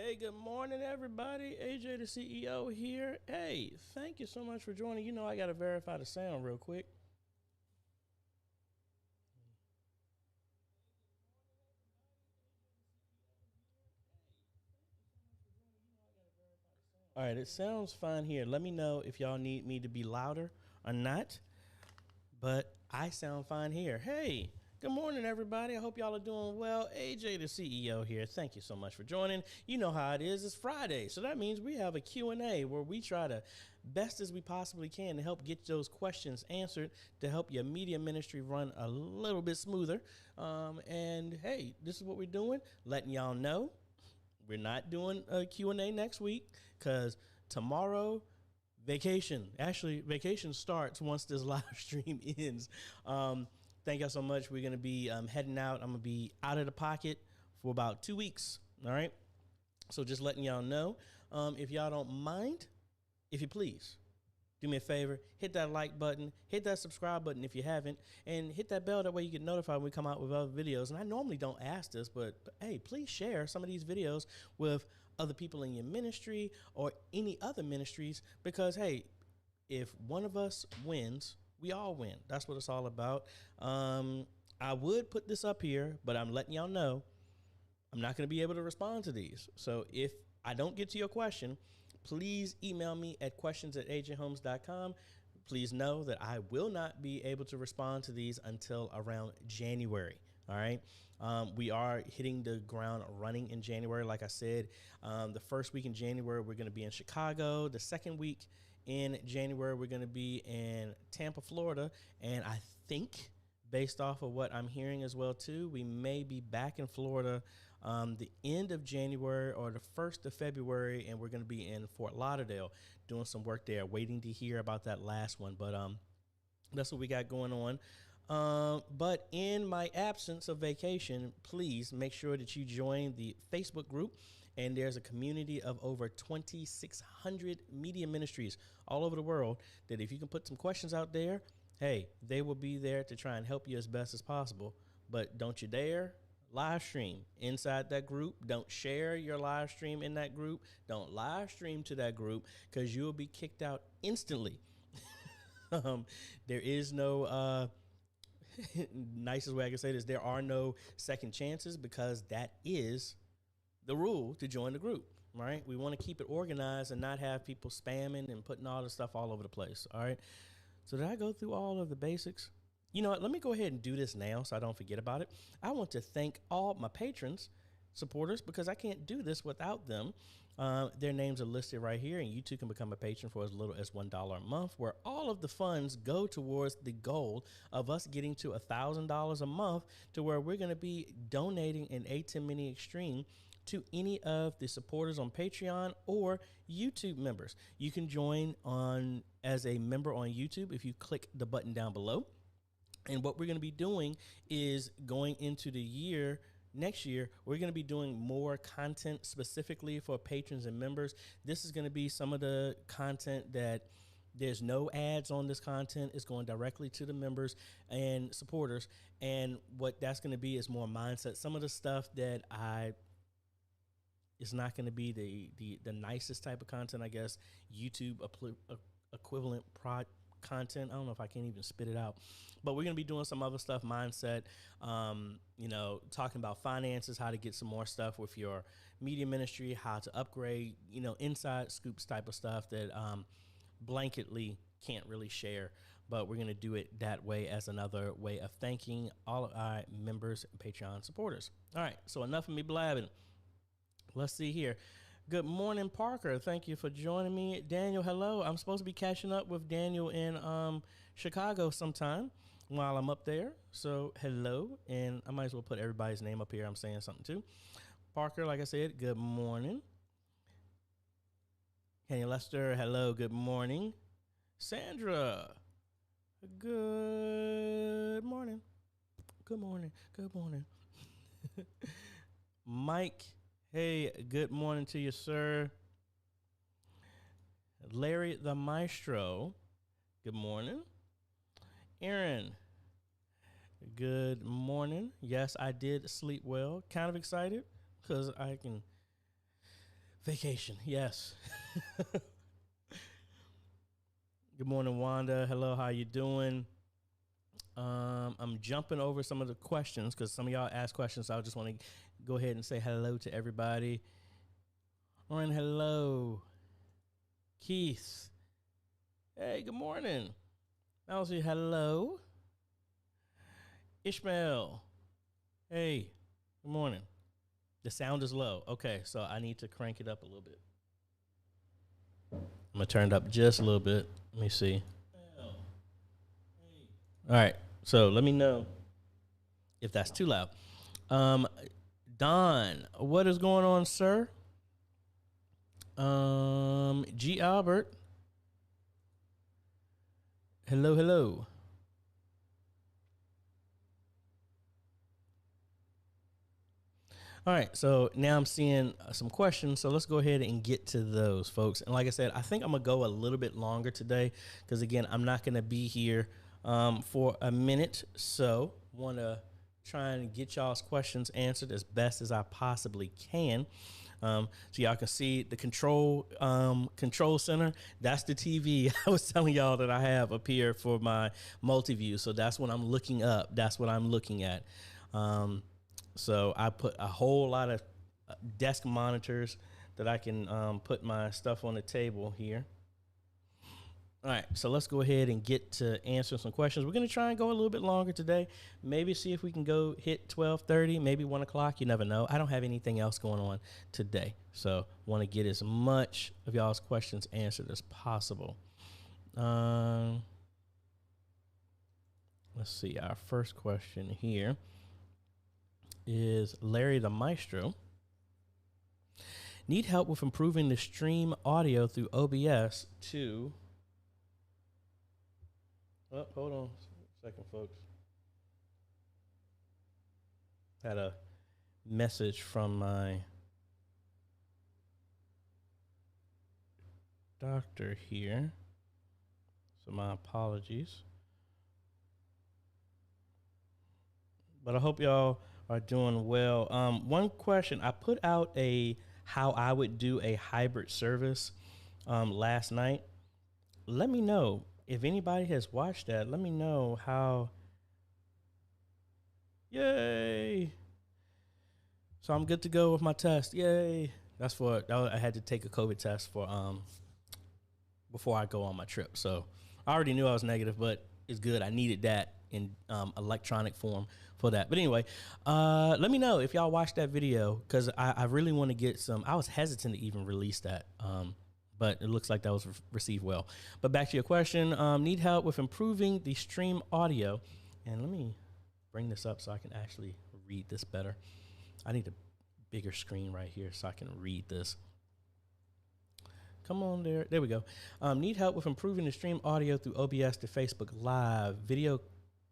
Hey, good morning, everybody. AJ the CEO here. Hey, thank you so much for joining. You know, I got to verify the sound real quick. All right, it sounds fine here. Let me know if y'all need me to be louder or not, but I sound fine here. Hey, good morning, everybody. I hope y'all are doing well. AJ the CEO here. Thank you so much for joining. You know how it is. It's Friday, so that means we have a Q&A where we try to best as we possibly can to help get those questions answered to help your media ministry run a little bit smoother. And hey, this is what we're doing, letting y'all know we're not doing a Q&A next week because tomorrow vacation. Actually, vacation starts once this live stream ends. Thank y'all so much. We're going to be heading out. I'm going to be out of the pocket for about 2 weeks. All right. So just letting y'all know, if y'all don't mind, if you please, do me a favor, hit that like button, hit that subscribe button if you haven't, and hit that bell. That way you get notified when we come out with other videos. And I normally don't ask this, but hey, please share some of these videos with other people in your ministry or any other ministries, because hey, if one of us wins, we all win. That's what it's all about. I would put this up here, but I'm letting y'all know I'm not going to be able to respond to these. So if I don't get to your question, please email me at questions@ajhomes.com. Please know that I will not be able to respond to these until around January. All right. We are hitting the ground running in January. Like I said, the first week in January, we're going to be in Chicago. The second week in January, we're going to be in Tampa, Florida. And I think, based off of what I'm hearing as well, too, we may be back in Florida the end of January or the 1st of February, and we're going to be in Fort Lauderdale doing some work there, waiting to hear about that last one. But that's what we got going on. But in my absence of vacation, please make sure that you join the Facebook group. And there's a community of over 2,600 media ministries all over the world that if you can put some questions out there, hey, they will be there to try and help you as best as possible. But don't you dare live stream inside that group. Don't share your live stream in that group. Don't live stream to that group, because you'll be kicked out instantly. There is no nicest way I can say this. There are no second chances, because that is the rule to join the group. Right? We want to keep it organized and not have people spamming and putting all this stuff all over the place. All right. So did I go through all of the basics? You know what? Let me go ahead and do this now so I don't forget about it. I want to thank all my patrons, supporters, because I can't do this without them. Their names are listed right here, and you too can become a patron for as little as $1 a month, where all of the funds go towards the goal of us getting to $1,000 a month, to where we're going to be donating an A10 Mini Extreme to any of the supporters on Patreon or YouTube members. You can join on as a member on YouTube if you click the button down below. And what we're going to be doing is going into the year next year, we're going to be doing more content specifically for patrons and members. This is going to be some of the content that there's no ads on. This content is going directly to the members and supporters. And what that's going to be is more mindset. Some of the stuff that it's not going to be the nicest type of content, I guess, YouTube equivalent content. I don't know if I can even spit it out, but we're going to be doing some other stuff, mindset, talking about finances, how to get some more stuff with your media ministry, how to upgrade, inside scoops type of stuff that blanketly can't really share, but we're going to do it that way as another way of thanking all of our members and Patreon supporters. All right. So enough of me blabbing. Let's see here. Good morning, Parker. Thank you for joining me. Daniel, hello. I'm supposed to be catching up with Daniel in Chicago sometime while I'm up there. So hello. And I might as well put everybody's name up here. I'm saying something too. Parker, like I said, good morning. Kenny Lester, hello. Good morning. Sandra, good morning. Good morning. Good morning. Mike, hey, good morning to you, sir. Larry the Maestro, good morning. Aaron, good morning. Yes, I did sleep well. Kind of excited because I can Vacation, yes. Good morning, Wanda. Hello, how you doing? I'm jumping over some of the questions because some of y'all asked questions. So I just want to go ahead and say hello to everybody. Lauren, hello. Keith. Hey, good morning. Elsie, hello. Ishmael. Hey, good morning. The sound is low. Okay, so I need to crank it up a little bit. I'm going to turn it up just a little bit. Let me see. All right, so let me know if that's too loud. Don, what is going on, sir? G. Albert. Hello, hello. All right, so now I'm seeing some questions, so let's go ahead and get to those, folks. And like I said, I think I'm going to go a little bit longer today because, again, I'm not going to be here for a minute, so want to try and get y'all's questions answered as best as I possibly can. So y'all can see the control center. That's the TV I was telling y'all that I have up here for my multi-view. So that's what I'm looking up. That's what I'm looking at. So I put a whole lot of desk monitors that I can put my stuff on the table here. All right, so let's go ahead and get to answer some questions. We're going to try and go a little bit longer today. Maybe see if we can go hit 12:30, maybe 1 o'clock. You never know. I don't have anything else going on today, so want to get as much of y'all's questions answered as possible. Let's see. Our first question here is Larry the Maestro. Need help with improving the stream audio through OBS to... Oh, hold on a second, folks. Had a message from my doctor here, so my apologies. But I hope y'all are doing well. One question, I put out how I would do a hybrid service last night. Let me know if anybody has watched that. Let me know how. Yay! So I'm good to go with my test. Yay! I had to take a COVID test for before I go on my trip. So I already knew I was negative, but it's good. I needed that in electronic form for that. But anyway, let me know if y'all watched that video because I really want to get some. I was hesitant to even release that. But it looks like that was received well. But back to your question, need help with improving the stream audio. And let me bring this up so I can actually read this better. I need a bigger screen right here so I can read this. Come on there. There we go. Need help with improving the stream audio through OBS to Facebook Live. Video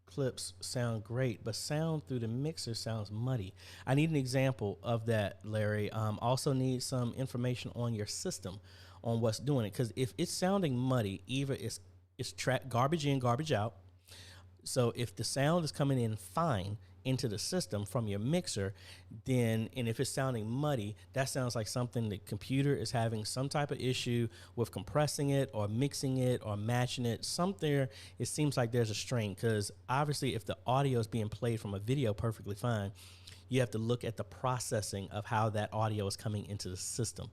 clips sound great, but sound through the mixer sounds muddy. I need an example of that, Larry. Also need some information on your system on what's doing it, because if it's sounding muddy, either it's track garbage in, garbage out. So if the sound is coming in fine into the system from your mixer, then, and if it's sounding muddy, that sounds like something the computer is having some type of issue with compressing it or mixing it or matching it. Something, it seems like there's a strain, because obviously if the audio is being played from a video perfectly fine, you have to look at the processing of how that audio is coming into the system.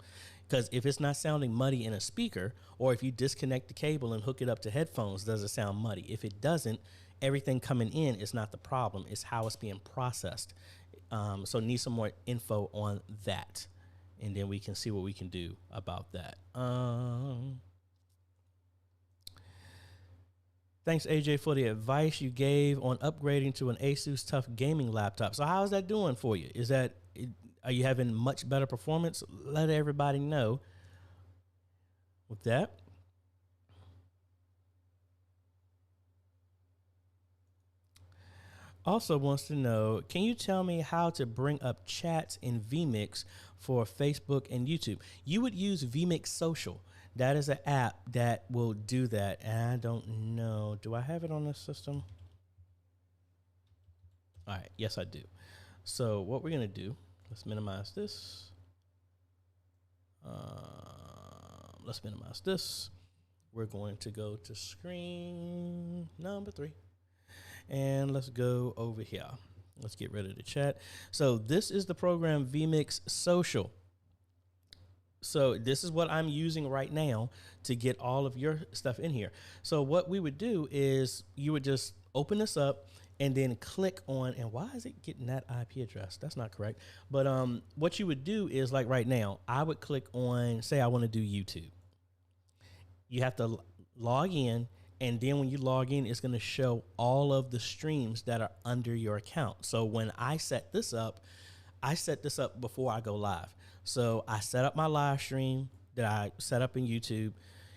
Because if it's not sounding muddy in a speaker, or if you disconnect the cable and hook it up to headphones, does it sound muddy? If it doesn't, everything coming in is not the problem. It's how it's being processed. So need some more info on that. And then we can see what we can do about that. Thanks, AJ, for the advice you gave on upgrading to an Asus Tough gaming laptop. So how's that doing for you? Are you having much better performance? Let everybody know with that. Also wants to know, can you tell me how to bring up chats in vMix for Facebook and YouTube? You would use vMix Social. That is an app that will do that. And I don't know. Do I have it on this system? All right. Yes, I do. So what we're going to do, let's minimize this. Let's minimize this. We're going to go to screen number 3. And let's go over here. Let's get rid of the chat. So this is the program vMix Social. So this is what I'm using right now to get all of your stuff in here. So what we would do is you would just open this up and then click on, and why is it getting that IP address? That's not correct. But what you would do is, like right now, I would click on, say I want to do YouTube. You have to log in, and then when you log in, it's going to show all of the streams that are under your account. So when I set this up before I go live. So I set up my live stream that I set up in YouTube,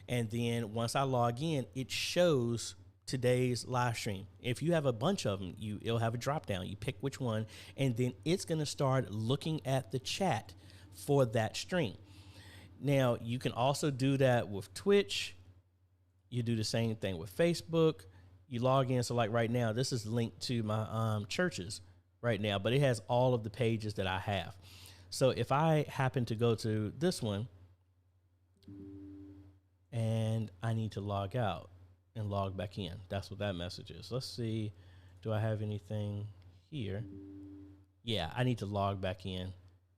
and then once I log in, it shows today's live stream. If you have a bunch of them, it'll have a drop down. You pick which one, and then it's going to start looking at the chat for that stream. Now, you can also do that with Twitch. You do the same thing with Facebook. You log in. So like right now, this is linked to my churches right now, but it has all of the pages that I have. So if I happen to go to this one and I need to log out and log back in, that's what that message is. Let's see, do I have anything here? Yeah, I need to log back in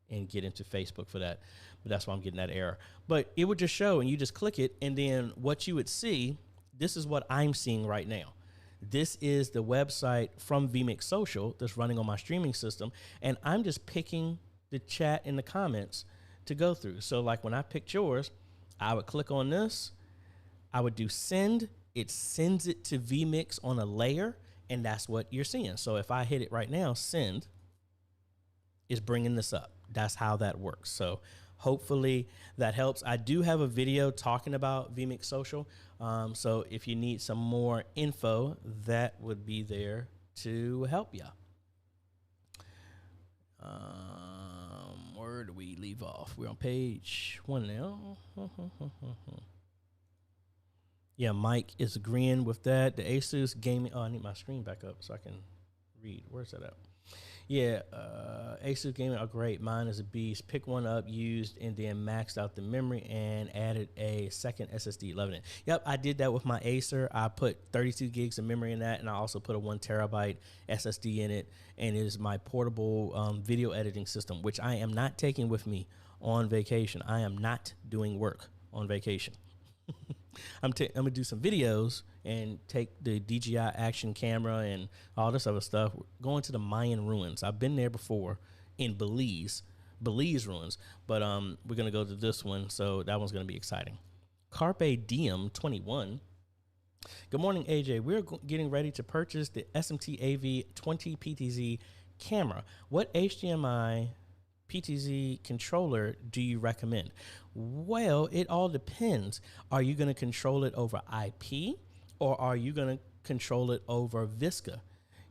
and get into Facebook for that, but that's why I'm getting that error. But it would just show, and you just click it, and then what you would see, this is what I'm seeing right now. This is the website from vMix Social that's running on my streaming system, and I'm just picking the chat in the comments to go through. So like when I picked yours, I would click on this, I would do send, it sends it to vMix on a layer, and that's what you're seeing. So if I hit it right now, send is bringing this up. That's how that works. So hopefully that helps. I do have a video talking about vMix Social. So if you need some more info, that would be there to help you. Where do we leave off? We're on page 1 now. Yeah, Mike is agreeing with that. The Asus gaming. Oh, I need my screen back up so I can read. Where's that at? Yeah, Asus gaming are great. Mine is a beast. Pick one up, used, and then maxed out the memory and added a second SSD. Loving it. Yep, I did that with my Acer. I put 32 gigs of memory in that, and I also put a 1 terabyte SSD in it. And it is my portable video editing system, which I am not taking with me on vacation. I am not doing work on vacation. I'm going to do some videos and take the DJI action camera and all this other stuff. We're going to the Mayan ruins. I've been there before in Belize ruins, but we're going to go to this one. So that one's going to be exciting. Carpe Diem 21. Good morning, AJ. We're getting ready to purchase the SMT AV 20 PTZ camera. What HDMI PTZ controller do you recommend? Well, it all depends. Are you going to control it over IP or are you going to control it over Visca?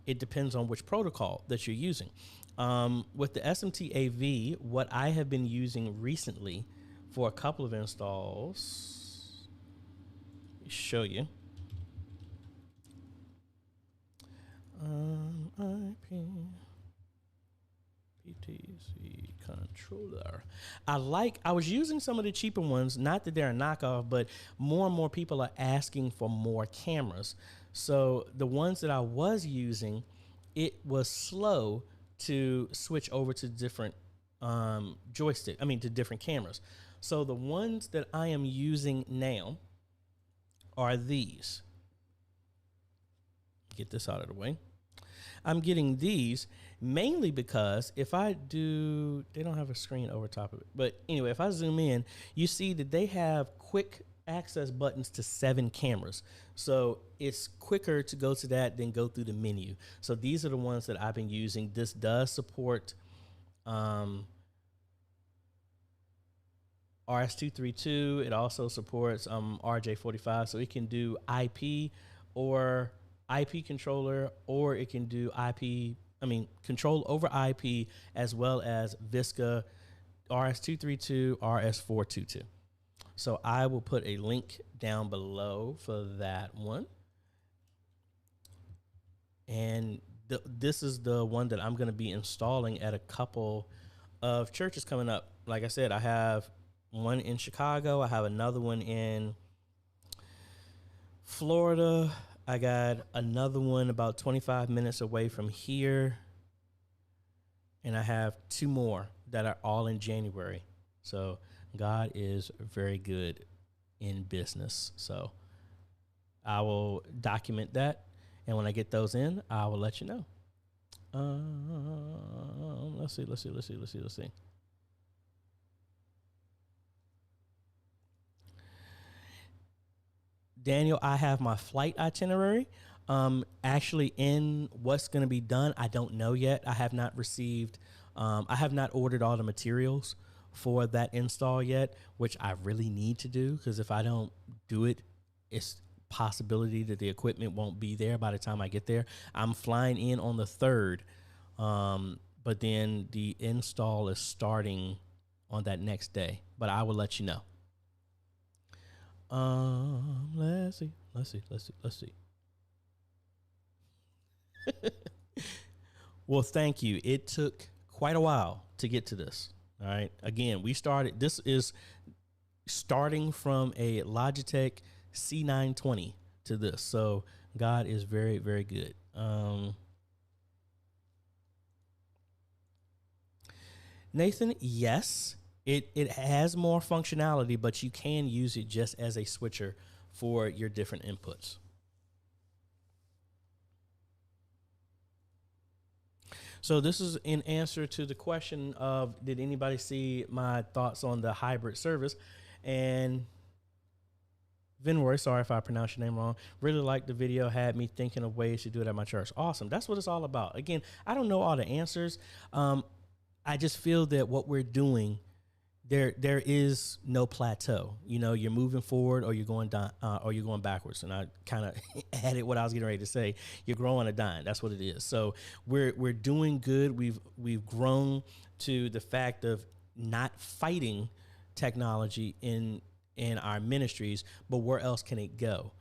It depends on which protocol that you're using. With the SMT AV, what I have been using recently for a couple of installs, let me show you. IP PTZ controller. I was using some of the cheaper ones, not that they're a knockoff, but more and more people are asking for more cameras. So the ones that I was using, it was slow to switch over to different to different cameras. So the ones that I am using now are these. Get this out of the way. I'm getting these mainly because if I do, they don't have a screen over top of it. But anyway, if I zoom in, you see that they have quick access buttons to 7 cameras. So it's quicker to go to that than go through the menu. So these are the ones that I've been using. This does support RS-232. It also supports RJ45. So it can do IP or IP controller, or it can do control over IP as well as Visca, RS-232, RS-422. So I will put a link down below for that one. And this is the one that I'm going to be installing at a couple of churches coming up. Like I said, I have one in Chicago. I have another one in Florida. I got another one about 25 minutes away from here. And I have 2 more that are all in January. So God is very good in business. So I will document that. And when I get those in, I will let you know. Let's see. Daniel, I have my flight itinerary. Actually, in what's going to be done, I don't know yet. I have not received, I have not ordered all the materials for that install yet, which I really need to do, because if I don't do it, it's possibility that the equipment won't be there by the time I get there. I'm flying in on the 3rd, but then the install is starting on that next day, but I will let you know. Let's see. Well, thank you. It took quite a while to get to this. All right. Again, this is starting from a Logitech C920 to this. So God is very, very good. Nathan, yes, it has more functionality, but you can use it just as a switcher for your different inputs. So this is in answer to the question of, did anybody see my thoughts on the hybrid service? And Vinroy, sorry if I pronounced your name wrong, really liked the video, had me thinking of ways to do it at my church. Awesome. That's what it's all about. Again, I don't know all the answers. I just feel that what we're doing, there is no plateau. You know, you're moving forward or you're going down, or you're going backwards. And I kind of added what I was getting ready to say. You're growing or dying. That's what it is. So we're doing good. We've grown to the fact of not fighting technology in our ministries, but where else can it go?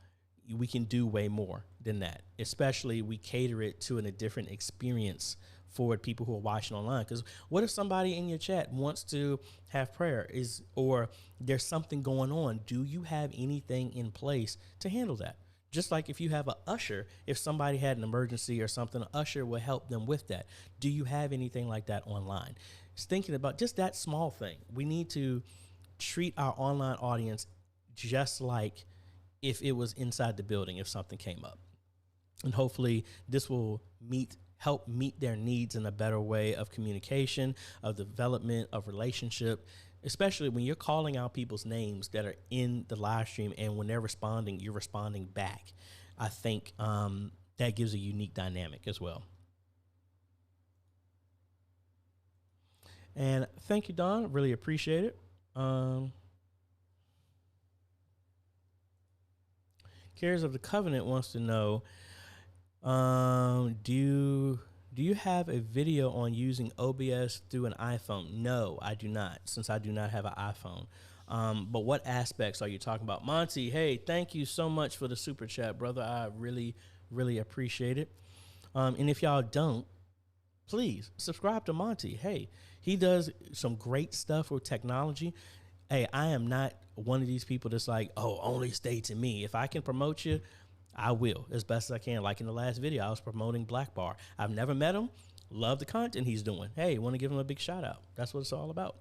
We can do way more than that. Especially we cater it to a different experience for people who are watching online. Because what if somebody in your chat wants to have prayer, or there's something going on? Do you have anything in place to handle that? Just like if you have an usher, if somebody had an emergency or something, an usher will help them with that. Do you have anything like that online? Just thinking about just that small thing. We need to treat our online audience just like if it was inside the building, if something came up. And hopefully this will help meet their needs in a better way of communication, of development, of relationship, especially when you're calling out people's names that are in the live stream, and when they're responding, you're responding back. I think that gives a unique dynamic as well. And thank you, Don. Really appreciate it. Cares of the Covenant wants to know, do you have a video on using OBS through an iPhone? No, I do not, since I do not have an iPhone. But what aspects are you talking about? Monty, hey, thank you so much for the super chat, brother. I really, really appreciate it. And if y'all don't, please subscribe to Monty. Hey, he does some great stuff with technology. Hey, I am not one of these people that's like, oh, only stay to me. If I can promote you, I will, as best as I can. Like in the last video, I was promoting Black Bar. I've never met him. Love the content he's doing. Hey, want to give him a big shout out. That's what it's all about.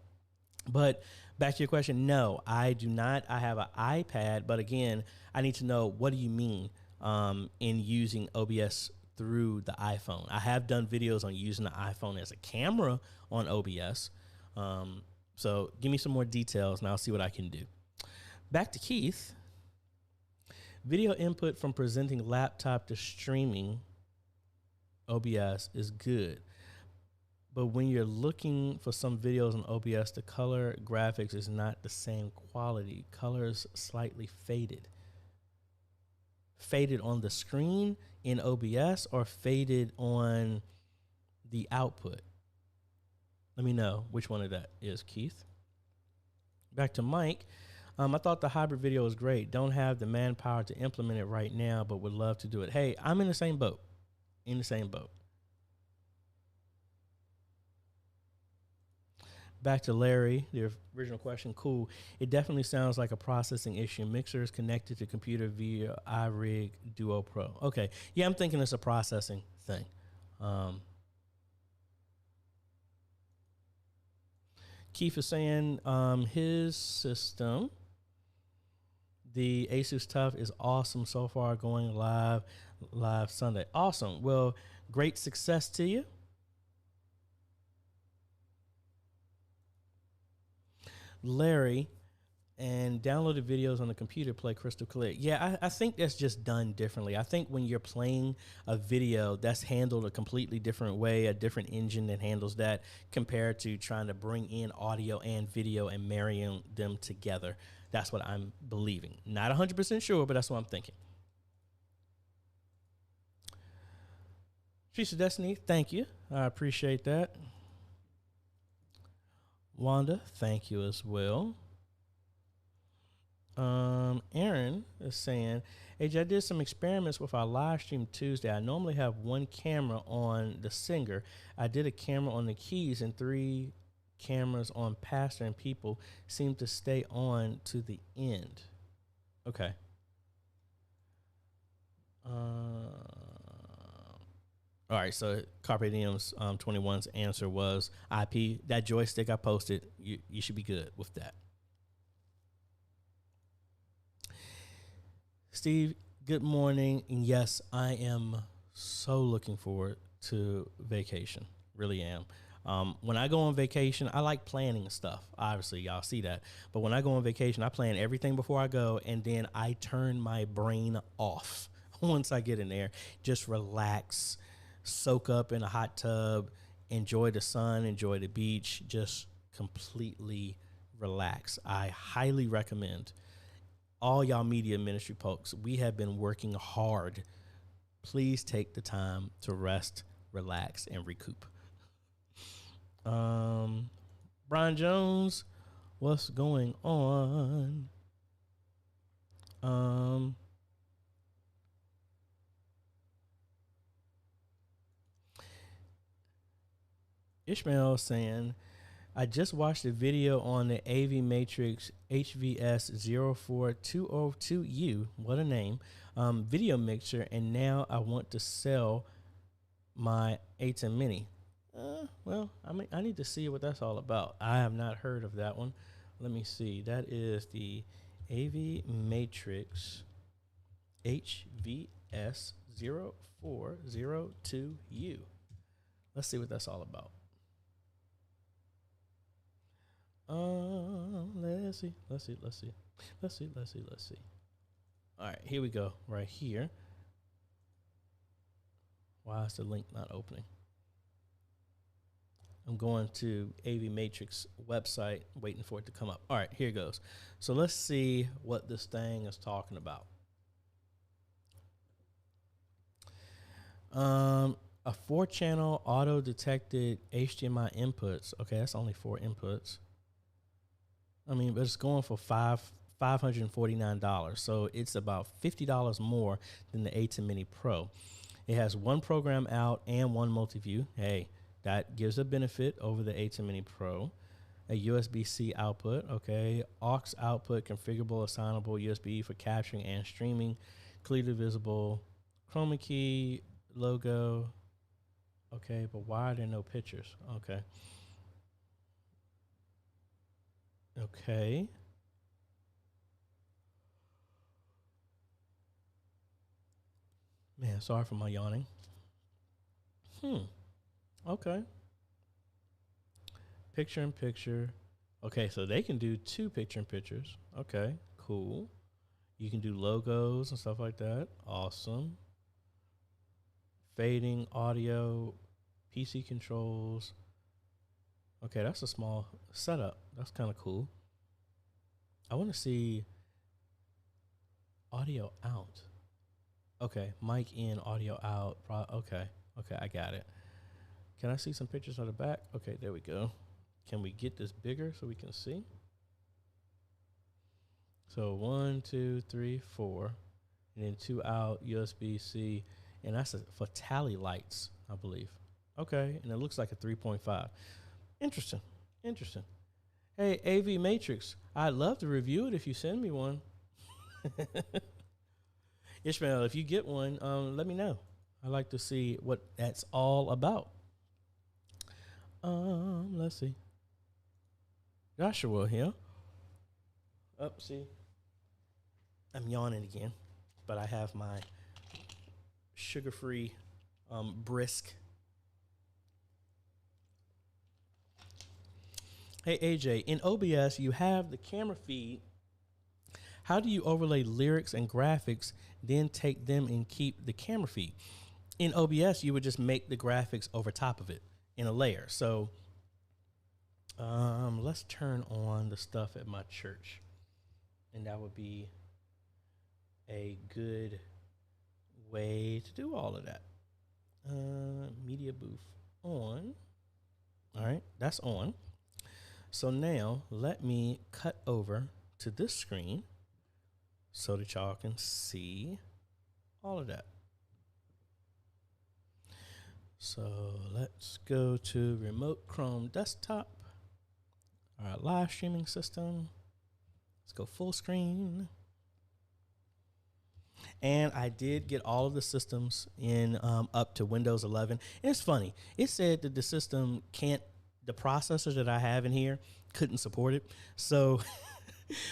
But back to your question, no, I do not. I have an iPad, but again, I need to know, what do you mean in using OBS through the iPhone? I have done videos on using the iPhone as a camera on OBS. So give me some more details and I'll see what I can do. Back to Keith. Video input from presenting laptop to streaming OBS is good. But when you're looking for some videos on OBS, the color graphics is not the same quality. Color is slightly faded. Faded on the screen in OBS or faded on the output? Let me know which one of that is, Keith. Back to Mike. I thought the hybrid video was great. Don't have the manpower to implement it right now, but would love to do it. Hey, I'm in the same boat. back to Larry, the original question. Cool. It definitely sounds like a processing issue. Mixer is connected to computer via iRig Duo Pro. Okay. Yeah, I'm thinking it's a processing thing. Keith is saying his system, the Asus Tough, is awesome so far, going live Sunday. Awesome. Well, great success to you. Larry, and downloaded videos on the computer play crystal clear. Yeah, I think that's just done differently. I think when you're playing a video, that's handled a completely different way, a different engine that handles that compared to trying to bring in audio and video and marrying them together. That's what I'm believing. Not 100% sure, but that's what I'm thinking. Streets of Destiny, thank you. I appreciate that. Wanda, thank you as well. Aaron is saying, AJ, I did some experiments with our live stream Tuesday. I normally have one camera on the singer. I did a camera on the keys and 3 cameras on pastor, and people seem to stay on to the end. Okay. All right, so Carpe Diem's 21's answer was IP. That joystick I posted, you should be good with that. Steve, good morning. And yes, I am so looking forward to vacation. Really am. When I go on vacation, I like planning stuff. Obviously, y'all see that. But when I go on vacation, I plan everything before I go, and then I turn my brain off once I get in there. Just relax, soak up in a hot tub, enjoy the sun, enjoy the beach, just completely relax. I highly recommend all y'all media ministry folks. We have been working hard. Please take the time to rest, relax, and recoup. Brian Jones, what's going on? Ishmael saying, I just watched a video on the AV Matrix HVS04202U, what a name, video mixer, and now I want to sell my A10 Mini. Well, I need to see what that's all about. I have not heard of that one. Let me see. That is the AV Matrix HVS0402U. Let's see what that's all about. Let's see. All right, here we go. Right here. Why is the link not opening? I'm going to AV Matrix website, waiting for it to come up. All right, here it goes. So let's see what this thing is talking about. A 4-channel auto-detected HDMI inputs. Okay, that's only 4 inputs. I mean, but it's going for $549. So it's about $50 more than the A10 Mini Pro. It has 1 program out and 1 multi-view. Hey, that gives a benefit over the A10 Mini Pro. A USB-C output, okay. Aux output, configurable, assignable, USB for capturing and streaming, clearly visible, chroma key, logo. Okay, but why are there no pictures? Okay. Okay. Man, sorry for my yawning. Okay. Picture in picture. Okay, so they can do 2 picture in pictures. Okay, cool. You can do logos and stuff like that. Awesome. Fading, audio, PC controls. Okay, that's a small setup. That's kind of cool. I want to see audio out. Okay, mic in, audio out. Okay, I got it. Can I see some pictures on the back? Okay, there we go. Can we get this bigger so we can see? So 1, 2, 3, 4, and then 2 out, USB-C, and that's for tally lights, I believe. Okay, and it looks like a 3.5. Interesting. Interesting. Hey, AV Matrix, I'd love to review it if you send me one. Ishmael, if you get one, let me know. I'd like to see what that's all about. Let's see. Joshua here. Oh, see. I'm yawning again, but I have my sugar-free brisk. Hey, AJ, in OBS, you have the camera feed. How do you overlay lyrics and graphics, then take them and keep the camera feed? In OBS, you would just make the graphics over top of it in a layer. So let's turn on the stuff at my church. And that would be a good way to do all of that. Media booth on. All right, that's on. So now let me cut over to this screen so that y'all can see all of that. So let's go to remote Chrome desktop, our live streaming system. Let's go full screen. And I did get all of the systems in up to Windows 11. And it's funny. It said that the system can't, the processor that I have in here couldn't support it. So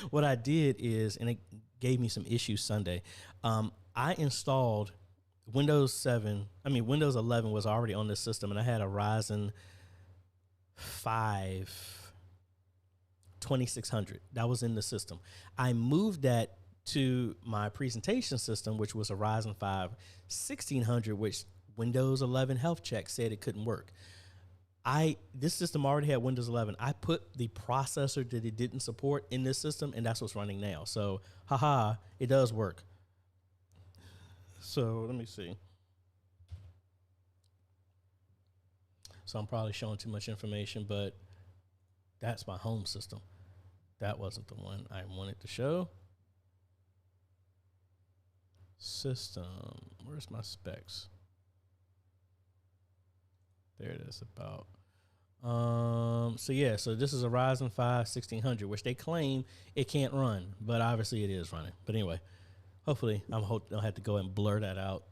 what I did is, and it gave me some issues Sunday, I installed Windows 11 was already on this system, and I had a Ryzen 5 2600 that was in the system. I moved that to my presentation system, which was a Ryzen 5 1600, which Windows 11 health check said it couldn't work. This system already had Windows 11. I put the processor that it didn't support in this system, and that's what's running now. So, haha, it does work. So let me see. So I'm probably showing too much information, but that's my home system. That wasn't the one I wanted to show. System, where's my specs? There it is, about. So this is a Ryzen 5 1600, which they claim it can't run, but obviously it is running. But anyway, hopefully I'll have to go and blur that out.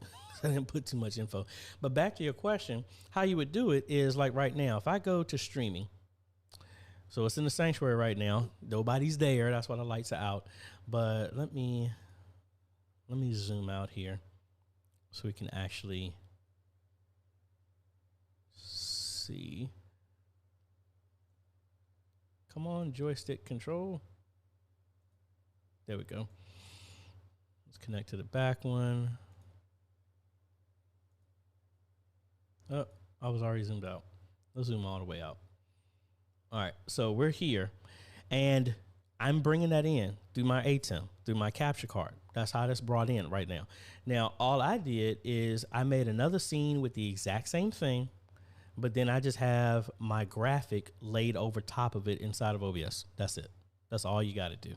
I didn't put too much info. But back to your question, how you would do it is like right now, if I go to streaming, so it's in the sanctuary right now. Nobody's there. That's why the lights are out. But let me zoom out here so we can actually see. Come on, joystick control. There we go. Let's connect to the back one. Oh, I was already zoomed out. Let's zoom all the way out. All right, so we're here, and I'm bringing that in through my ATEM, through my capture card. That's how that's brought in right now. Now, all I did is I made another scene with the exact same thing, but then I just have my graphic laid over top of it inside of OBS. That's it. That's all you got to do.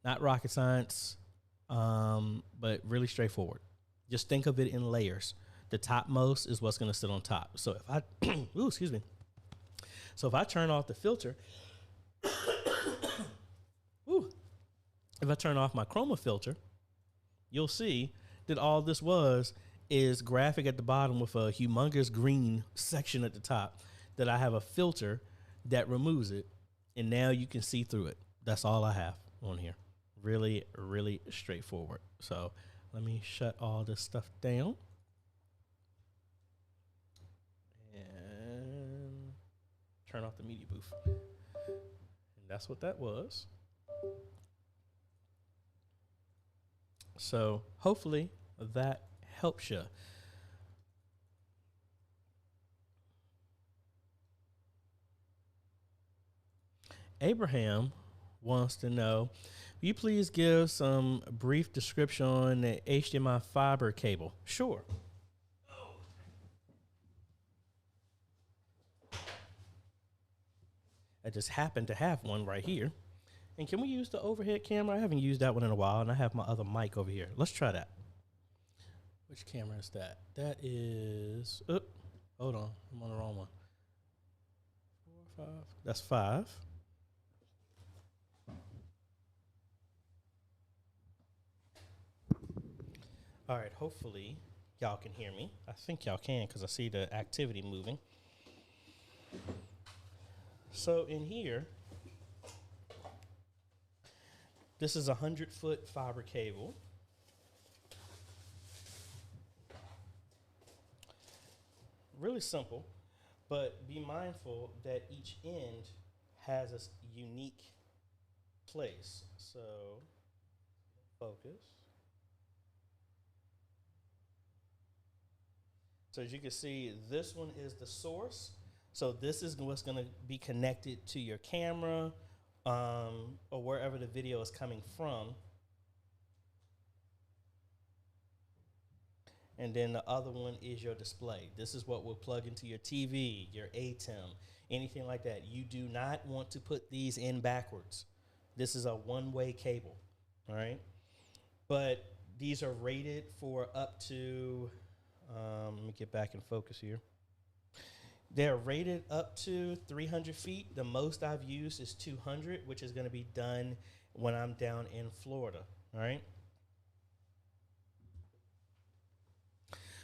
Not rocket science, but really straightforward. Just think of it in layers. The topmost is what's going to sit on top. So if I, excuse me. So if I turn off the filter, if I turn off my chroma filter, you'll see that all this is graphic at the bottom with a humongous green section at the top that I have a filter that removes it, and now you can see through it. That's all I have on here. Really, really straightforward. So let me shut all this stuff down. And turn off the media booth. And that's what that was. So hopefully that helps you. Abraham wants to know, will you please give some brief description on the HDMI fiber cable? Sure. I just happen to have one right here. And can we use the overhead camera? I haven't used that one in a while, and I have my other mic over here. Let's try that. Which camera is that? That is, hold on, I'm on the wrong one. 5. That's 5. All right, hopefully y'all can hear me. I think y'all can because I see the activity moving. So in here, this is a 100-foot fiber cable. Really simple, but be mindful that each end has a unique place. So focus. So as you can see, this one is the source. So this is what's going to be connected to your camera or wherever the video is coming from. And then the other one is your display. This is what will plug into your TV, your ATEM, anything like that. You do not want to put these in backwards. This is a one-way cable, all right? But these are rated for up to... let me get back in focus here. They're rated up to 300 feet. The most I've used is 200, which is going to be done when I'm down in Florida. All right.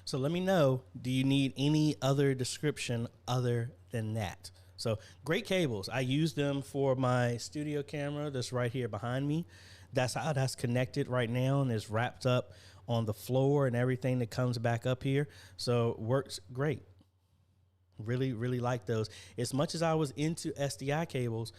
So let me know, do you need any other description other than that? So great cables. I use them for my studio camera that's right here behind me. That's how that's connected right now and is wrapped up on the floor and everything that comes back up here. So works great. Really, really like those. As much as I was into SDI cables,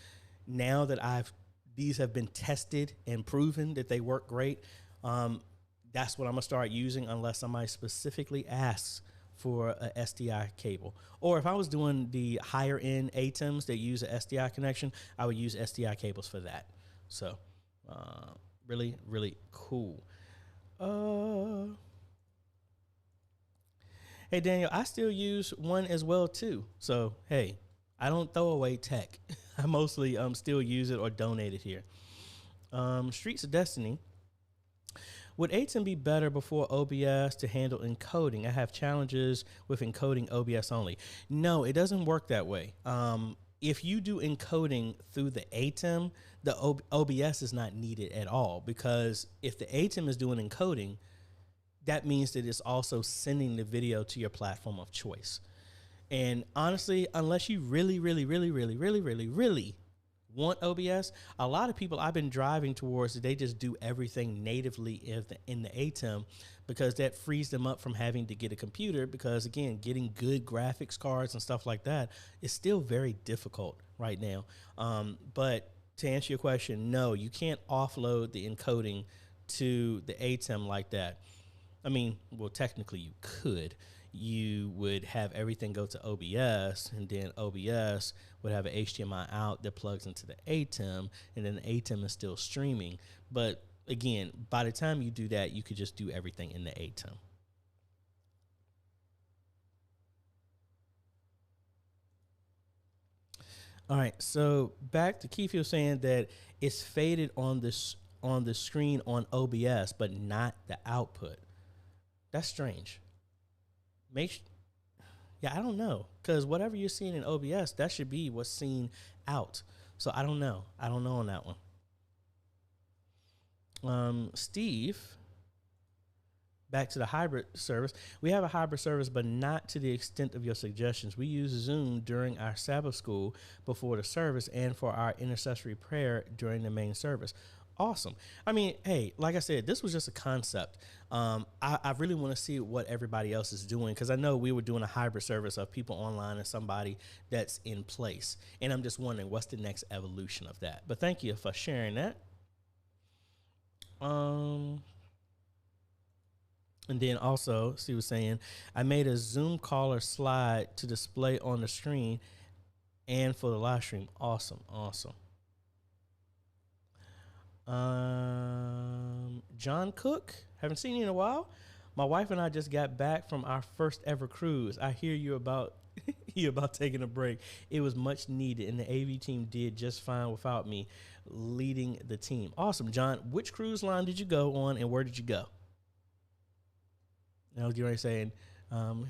now that these have been tested and proven that they work great, that's what I'm gonna start using unless somebody specifically asks for a SDI cable. Or if I was doing the higher end ATEMs that use a SDI connection, I would use SDI cables for that. So really, really cool. Hey, Daniel, I still use one as well, too. So, hey, I don't throw away tech. I mostly still use it or donate it here. Streets of Destiny. Would ATEM be better before OBS to handle encoding? I have challenges with encoding OBS only. No, it doesn't work that way. If you do encoding through the ATEM, the OBS is not needed at all, because if the ATEM is doing encoding, that means that it's also sending the video to your platform of choice. And honestly, unless you really, really, really, really, really, really, really want OBS, a lot of people I've been driving towards, they just do everything natively in the ATEM, because that frees them up from having to get a computer, because again, getting good graphics cards and stuff like that is still very difficult right now. But to answer your question, no, you can't offload the encoding to the ATEM like that. I mean, well, technically you could. You would have everything go to OBS, and then OBS would have an HDMI out that plugs into the ATEM, and then the ATEM is still streaming. But again, by the time you do that, you could just do everything in the ATEM. All right, so back to Keith, saying that it's faded on the screen on OBS, but not the output. That's strange. Yeah, I don't know, because whatever you're seeing in OBS, that should be what's seen out. So I don't know. I don't know on that one. Steve, back to the hybrid service. We have a hybrid service, but not to the extent of your suggestions. We use Zoom during our Sabbath school before the service and for our intercessory prayer during the main service. Awesome. I mean, hey, like I said, this was just a concept. I really want to see what everybody else is doing, because I know we were doing a hybrid service of people online and somebody that's in place. And I'm just wondering what's the next evolution of that. But thank you for sharing that. And then also, Steve was saying, I made a Zoom caller slide to display on the screen and for the live stream. Awesome. Awesome. John Cook, haven't seen you in a while. My wife and I just got back from our first ever cruise. I hear you about taking a break. It was much needed, and the AV team did just fine without me leading the team. Awesome, John. Which cruise line did you go on, and where did you go? I was already saying, Um,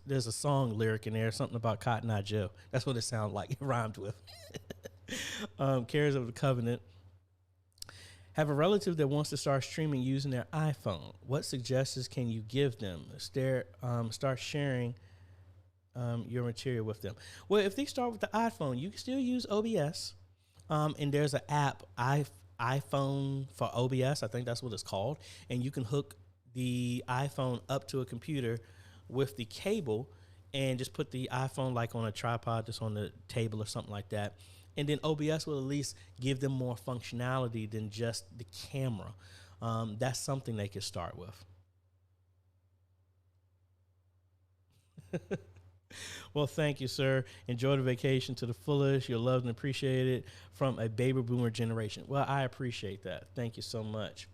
there's a song lyric in there, something about Cotton Eye Joe. That's what it sounded like. It rhymed with. Carers of the Covenant. Have a relative that wants to start streaming using their iPhone. What suggestions can you give them? Start sharing your material with them. Well, if they start with the iPhone, you can still use OBS. And there's an app, iPhone for OBS. I think that's what it's called. And you can hook the iPhone up to a computer with the cable and just put the iPhone like on a tripod that's on the table or something like that. And then OBS will at least give them more functionality than just the camera. That's something they could start with. Well, thank you, sir. Enjoy the vacation to the fullest. You're loved and appreciated from a baby boomer generation. Well, I appreciate that. Thank you so much.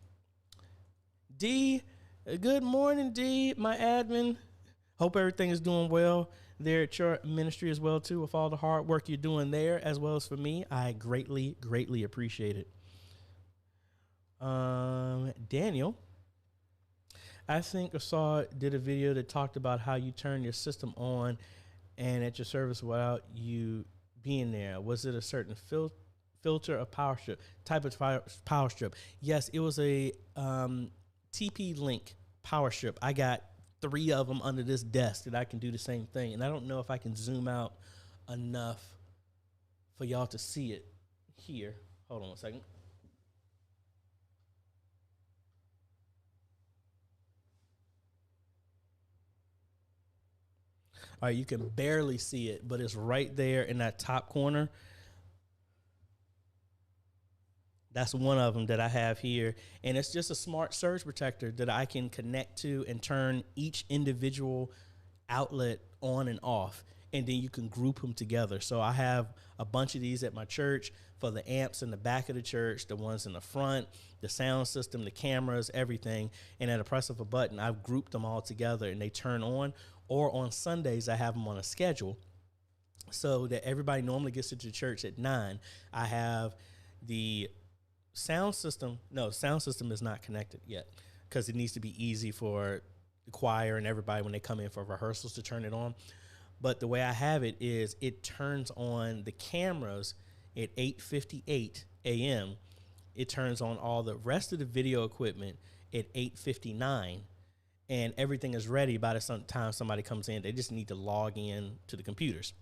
D, good morning, D, my admin. Hope everything is doing well there at your ministry as well, too, with all the hard work you're doing there, as well as for me. I greatly, greatly appreciate it. Daniel, I think I did a video that talked about how you turn your system on and at your service without you being there. Was it a certain filter or power strip, type of power strip? Yes, it was a TP-Link power strip. I got 3 of them under this desk that I can do the same thing. And I don't know if I can zoom out enough for y'all to see it here. Hold on a second. All right, you can barely see it, but it's right there in that top corner. That's one of them that I have here. And it's just a smart surge protector that I can connect to and turn each individual outlet on and off. And then you can group them together. So I have a bunch of these at my church for the amps in the back of the church, the ones in the front, the sound system, the cameras, everything. And at a press of a button, I've grouped them all together and they turn on. Or on Sundays, I have them on a schedule so that everybody normally gets to the church at 9. I have the sound system is not connected yet because it needs to be easy for the choir and everybody when they come in for rehearsals to turn it on. But the way I have it is it turns on the cameras at 8:58 a.m. It turns on all the rest of the video equipment at 8:59, and everything is ready by the time somebody comes in. They just need to log in to the computers.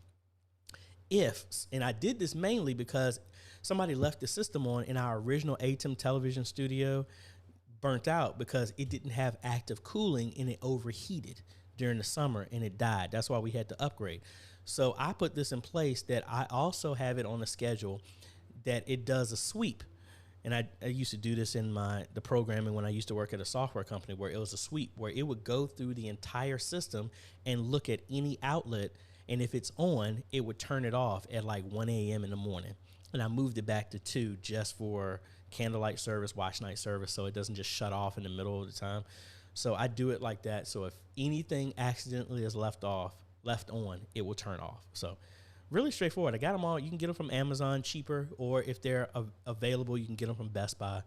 And I did this mainly because somebody left the system on in our original ATEM television studio, burnt out because it didn't have active cooling and it overheated during the summer and it died. That's why we had to upgrade. So I put this in place that I also have it on a schedule that it does a sweep. And I used to do this in the programming when I used to work at a software company where it was a sweep where it would go through the entire system and look at any outlet. And if it's on, it would turn it off at like 1 a.m. in the morning. And I moved it back to 2 just for candlelight service, watch night service, so it doesn't just shut off in the middle of the time. So I do it like that. So if anything accidentally is left on, it will turn off. So really straightforward. I got them all. You can get them from Amazon cheaper, or if they're available, you can get them from Best Buy.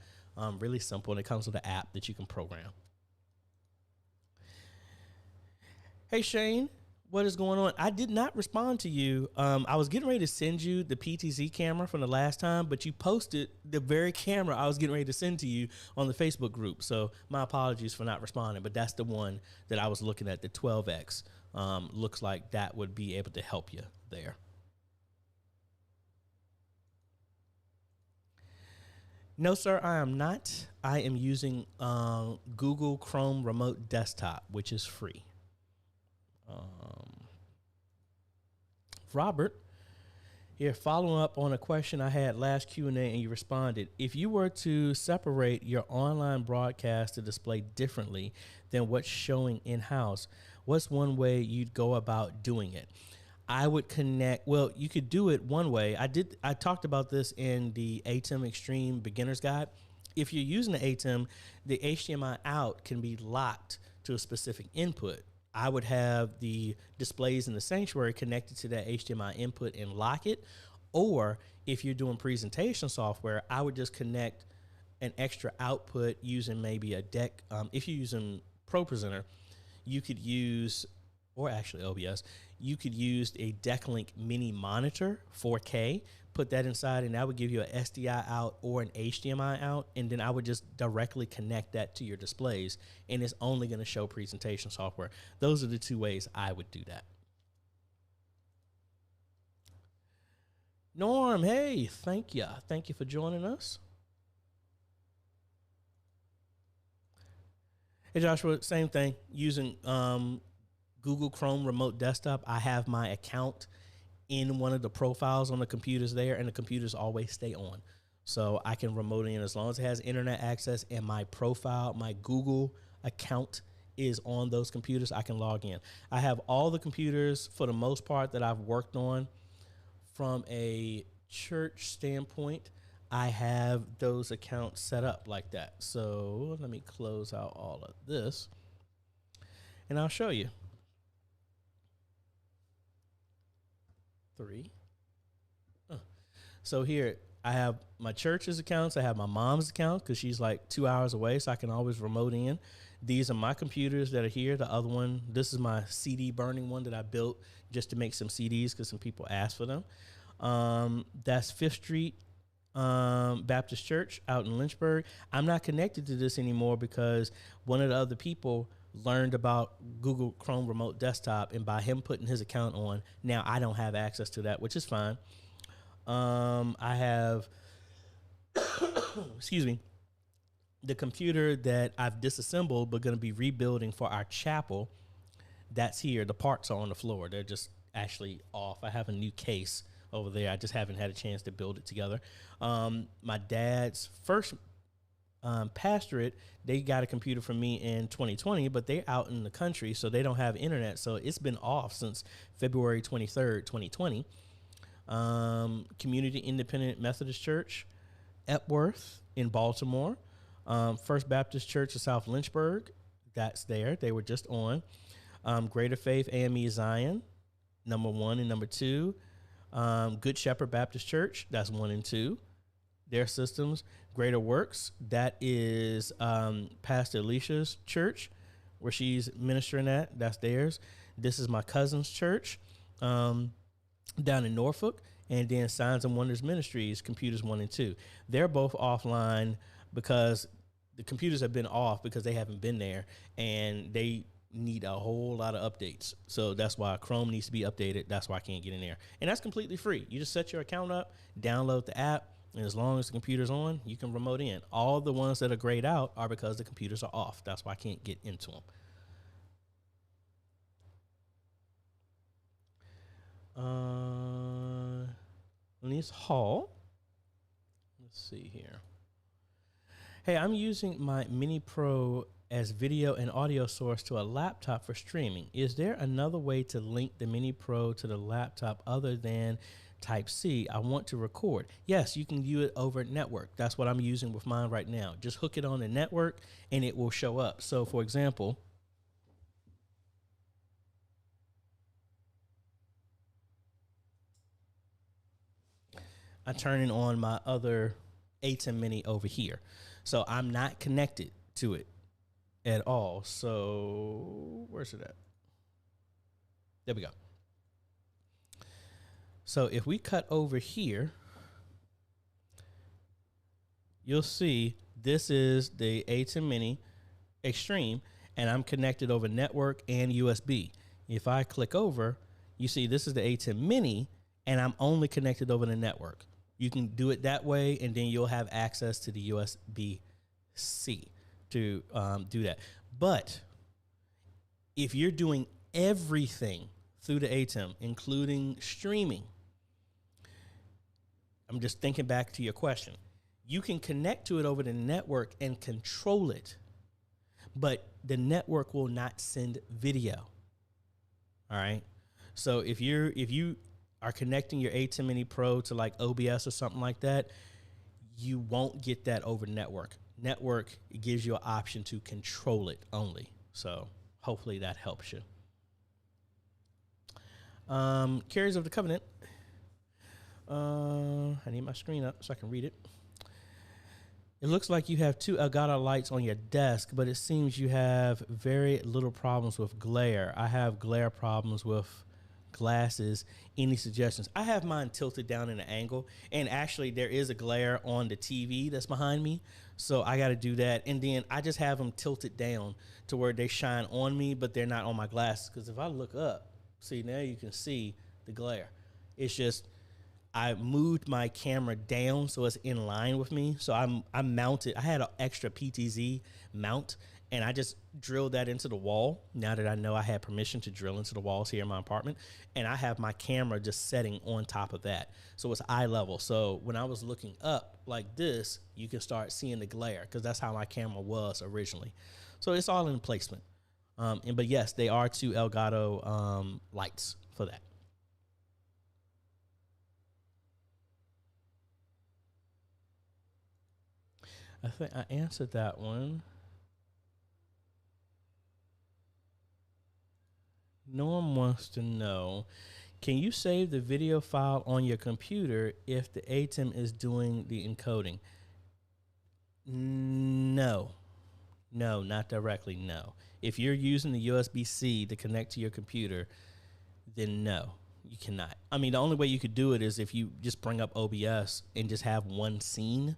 Really simple, and it comes with an app that you can program. Hey, Shane, what is going on? I did not respond to you. I was getting ready to send you the PTZ camera from the last time, but you posted the very camera I was getting ready to send to you on the Facebook group. So my apologies for not responding, but that's the one that I was looking at, the 12X. Looks like that would be able to help you there. No, sir, I am not. I am using Google Chrome Remote Desktop, which is free. Robert, here, following up on a question I had last Q&A and you responded. If you were to separate your online broadcast to display differently than what's showing in-house, what's one way you'd go about doing it? I would connect, well, you could do it one way. I talked about this in the ATEM Extreme Beginner's Guide. If you're using the ATEM, the HDMI out can be locked to a specific input. I would have the displays in the sanctuary connected to that HDMI input and lock it. Or if you're doing presentation software, I would just connect an extra output using maybe a deck. If you're using ProPresenter, you could use, or actually OBS, you could use a Decklink mini monitor, 4K, put that inside, and that would give you an SDI out or an HDMI out, and then I would just directly connect that to your displays, and it's only going to show presentation software. Those are the two ways I would do that. Norm, hey, thank you. Thank you for joining us. Hey, Joshua, same thing. Using Google Chrome Remote Desktop, I have my account in one of the profiles on the computers there, and the computers always stay on. So I can remote in as long as it has internet access, and my profile, my Google account is on those computers, I can log in. I have all the computers, for the most part, that I've worked on. From a church standpoint, I have those accounts set up like that. So let me close out all of this, and I'll show you. 3. So here I have my church's accounts. I have my mom's account because she's like 2 hours away, so I can always remote in. These are my computers that are here. The other one, this is my CD burning one that I built just to make some CDs because some people asked for them. That's 5th Street Baptist Church out in Lynchburg. I'm not connected to this anymore because one of the other people learned about Google Chrome Remote Desktop, and by him putting his account on, now I don't have access to that, which is fine. I have, excuse me, the computer that I've disassembled but going to be rebuilding for our chapel. That's here. The parts are on the floor. They're just actually off. I have a new case over there. I just haven't had a chance to build it together. My dad's first pastorate, they got a computer from me in 2020, but they're out in the country, so they don't have internet. So it's been off since February 23rd, 2020. Community Independent Methodist Church, Epworth in Baltimore. First Baptist Church of South Lynchburg, that's there. They were just on. Greater Faith AME Zion, number 1 and number 2. Good Shepherd Baptist Church, that's 1 and 2. Their systems. Greater Works, that is Pastor Alicia's church, where she's ministering at. That's theirs. This is my cousin's church down in Norfolk. And then Signs and Wonders Ministries, computers 1 and 2. They're both offline because the computers have been off because they haven't been there, and they need a whole lot of updates. So that's why Chrome needs to be updated. That's why I can't get in there. And that's completely free. You just set your account up, download the app, and as long as the computer's on, you can remote in. All the ones that are grayed out are because the computers are off. That's why I can't get into them. Lenise Hall. Let's see here. Hey, I'm using my Mini Pro as video and audio source to a laptop for streaming. Is there another way to link the Mini Pro to the laptop other than Type-C? I want to record. Yes, you can view it over network. That's what I'm using with mine right now. Just hook it on the network and it will show up. So for example, I turn it on my other ATEM Mini over here. So I'm not connected to it at all. So where's it at? There we go. So if we cut over here, you'll see this is the ATEM Mini Extreme, and I'm connected over network and USB. If I click over, you see this is the ATEM Mini, and I'm only connected over the network. You can do it that way, and then you'll have access to the USB-C to do that. But if you're doing everything through the ATEM, including streaming, I'm just thinking back to your question. You can connect to it over the network and control it, but the network will not send video. All right. So if you are connecting your ATEM Mini Pro to like OBS or something like that, you won't get that over network. Network, it gives you an option to control it only. So hopefully that helps you. Carriers of the Covenant. I need my screen up so I can read it. It looks like you have 2 Elgato lights on your desk, but it seems you have very little problems with glare. I have glare problems with glasses. Any suggestions? I have mine tilted down in an angle, and actually there is a glare on the TV that's behind me, so I got to do that. And then I just have them tilted down to where they shine on me, but they're not on my glasses, because if I look up, see, now you can see the glare. It's just I moved my camera down so it's in line with me. So I mounted, I had an extra PTZ mount, and I just drilled that into the wall now that I know I had permission to drill into the walls here in my apartment. And I have my camera just setting on top of that. So it's eye level. So when I was looking up like this, you can start seeing the glare, because that's how my camera was originally. So it's all in placement. But yes, they are 2 Elgato lights for that. I think I answered that one. Norm wants to know, can you save the video file on your computer if the ATEM is doing the encoding? No, not directly, no. If you're using the USB-C to connect to your computer, then no, you cannot. I mean, the only way you could do it is if you just bring up OBS and just have one scene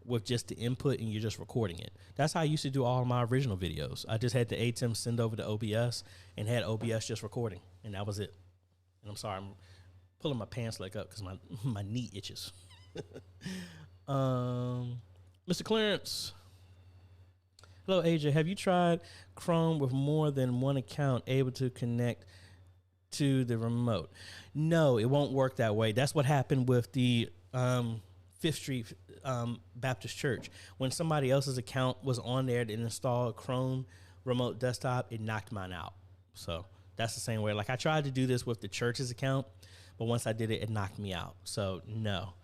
with just the input and you're just recording it. That's how I used to do all of my original videos. I just had the ATEM send over to OBS and had OBS just recording, and that was it. And I'm sorry, I'm pulling my pants leg up because my knee itches. Mr. Clarence. Hello, AJ. Have you tried Chrome with more than one account able to connect to the remote? No, it won't work that way. That's what happened with the Fifth Street Baptist Church. When somebody else's account was on there to install a Chrome remote desktop, it knocked mine out. So that's the same way. Like, I tried to do this with the church's account, but once I did it, it knocked me out. So no,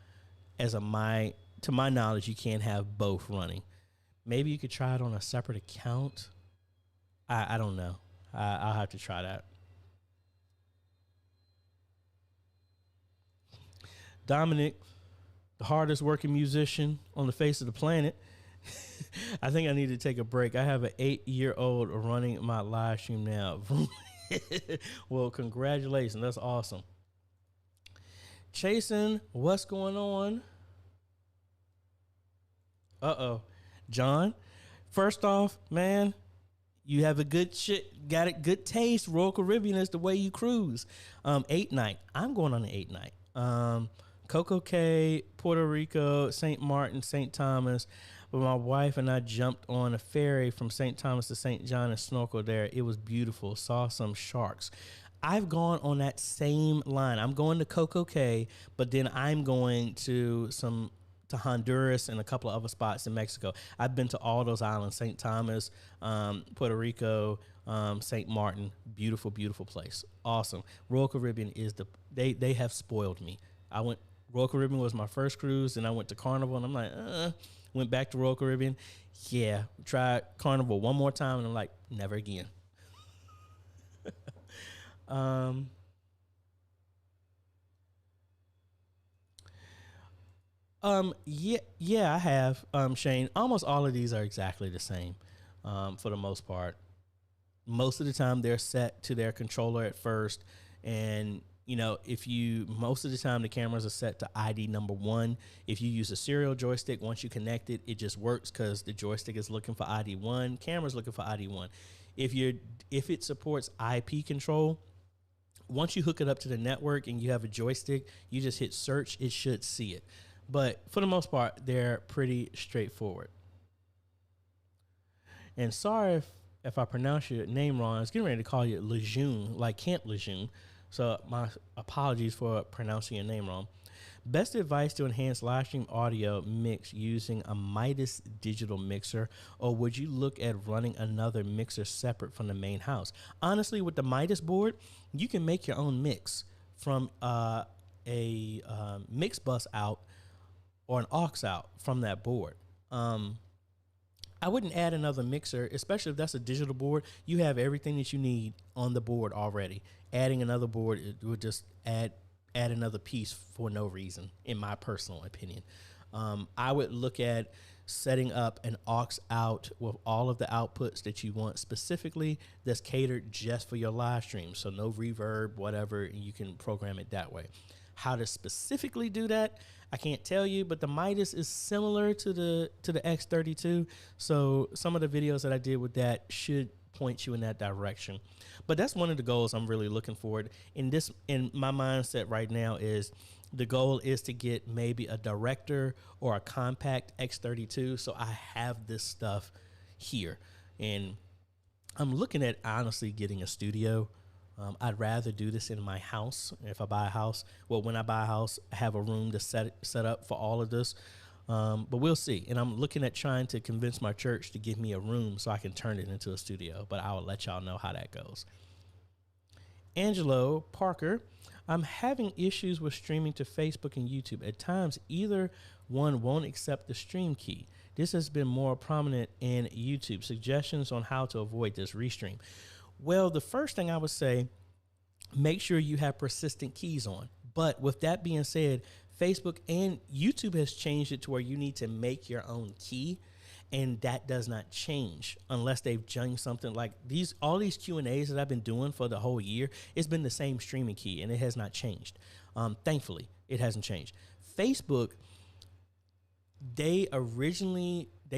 to my knowledge, you can't have both running. Maybe you could try it on a separate account. I don't know. I'll have to try that. Dominic, the hardest working musician on the face of the planet. I think I need to take a break. I have an 8-year-old running my live stream now. Well, congratulations. That's awesome. Chasen, what's going on? Uh-oh. John, first off, man, you have a good good taste. Royal Caribbean is the way you cruise. 8 night. I'm going on an 8 night. Coco Cay, Puerto Rico, St. Martin, St. Thomas. But my wife and I jumped on a ferry from St. Thomas to St. John and snorkeled there. It was beautiful. Saw some sharks. I've gone on that same line. I'm going to Coco Cay, but then I'm going to Honduras and a couple of other spots in Mexico. I've been to all those islands, St. Thomas, Puerto Rico, St. Martin. Beautiful, beautiful place. Awesome. Royal Caribbean they have spoiled me. Royal Caribbean was my first cruise, and I went to Carnival, and I'm like, went back to Royal Caribbean. Yeah, tried Carnival one more time, and I'm like, never again. Yeah, I have, Shane. Almost all of these are exactly the same, for the most part. Most of the time, they're set to their controller at first, and most of the time the cameras are set to ID number 1. If you use a serial joystick, once you connect it, it just works because the joystick is looking for ID 1, camera's looking for ID 1. If it supports IP control, once you hook it up to the network and you have a joystick, you just hit search, it should see it. But for the most part, they're pretty straightforward. And sorry if I pronounce your name wrong. I was getting ready to call you Lejeune, like Camp Lejeune. So my apologies for pronouncing your name wrong. Best advice to enhance live stream audio mix using a Midas digital mixer, or would you look at running another mixer separate from the main house? Honestly, with the Midas board, you can make your own mix from a mix bus out or an aux out from that board. I wouldn't add another mixer, especially if that's a digital board. You have everything that you need on the board already. Adding another board, it would just add another piece for no reason, in my personal opinion. I would look at setting up an aux out with all of the outputs that you want specifically that's catered just for your live stream. So no reverb, whatever, and you can program it that way. How to specifically do that, I can't tell you, but the Midas is similar to the X32. So some of the videos that I did with that should point you in that direction. But that's one of the goals I'm really looking forward. In my mindset right now is the goal is to get maybe a director or a compact X32. So I have this stuff here, and I'm looking at honestly getting a studio. I'd rather do this in my house. If I buy a house, well, when I buy a house, I have a room to set up for all of this. But we'll see. And I'm looking at trying to convince my church to give me a room so I can turn it into a studio. But I will let y'all know how that goes. Angelo Parker, I'm having issues with streaming to Facebook and YouTube. At times, either one won't accept the stream key. This has been more prominent in YouTube. Suggestions on how to avoid this restream. Well, the first thing I would say, make sure you have persistent keys on. But with that being said, Facebook and YouTube has changed it to where you need to make your own key, and that does not change unless they've changed something like these. All these Q&As that I've been doing for the whole year, it's been the same streaming key, and it has not changed. Thankfully, it hasn't changed. Facebook, they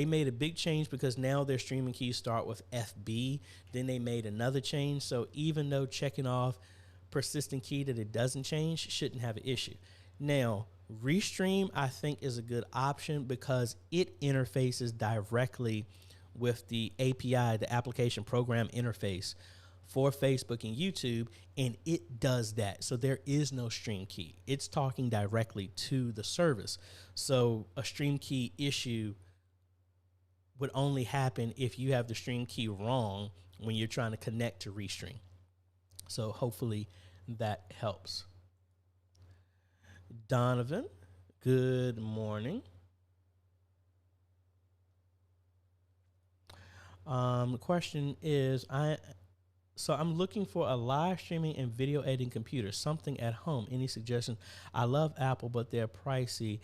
made a big change because now their streaming keys start with FB. Then they made another change. So even though checking off persistent key that it doesn't change shouldn't have an issue. Now, Restream, I think, is a good option because it interfaces directly with the API, the application program interface for Facebook and YouTube, and it does that. So there is no stream key. It's talking directly to the service. So a stream key issue would only happen if you have the stream key wrong when you're trying to connect to Restream. So hopefully that helps. Donovan, good morning. The question is, I'm looking for a live streaming and video editing computer, something at home. Any suggestions? I love Apple, but they're pricey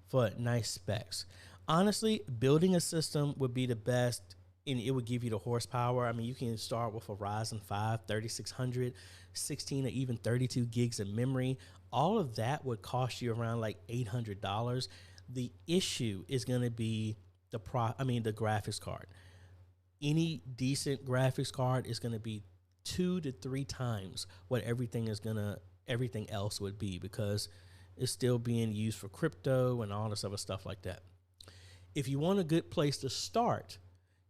for nice specs. Honestly, building a system would be the best, and it would give you the horsepower. I mean, you can start with a Ryzen 5 3600, 16 or even 32 gigs of memory. All of that would cost you around like $800. The issue is going to be the graphics card. Any decent graphics card is going to be 2 to 3 times what everything else would be, because it's still being used for crypto and all this other stuff like that. If you want a good place to start,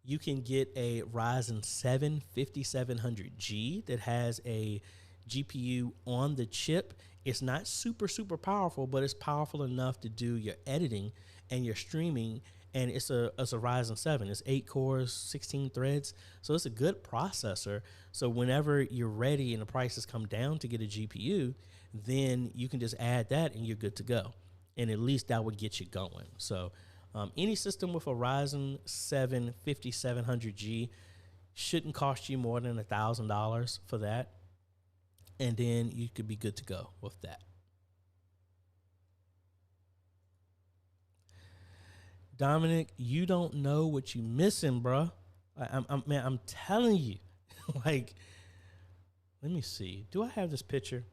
you can get a Ryzen 7 5700G that has a GPU on the chip. It's not super powerful, but it's powerful enough to do your editing and your streaming. And it's a Ryzen 7. It's 8 cores, 16 threads. So it's a good processor. So whenever you're ready and the prices come down to get a GPU, then you can just add that and you're good to go. And at least that would get you going. So any system with a Ryzen 7 5700G shouldn't cost you more than $1,000 for that. And then you could be good to go with that. Dominic, you don't know what you missing, bro. I'm telling you. Like, let me see. Do I have this picture?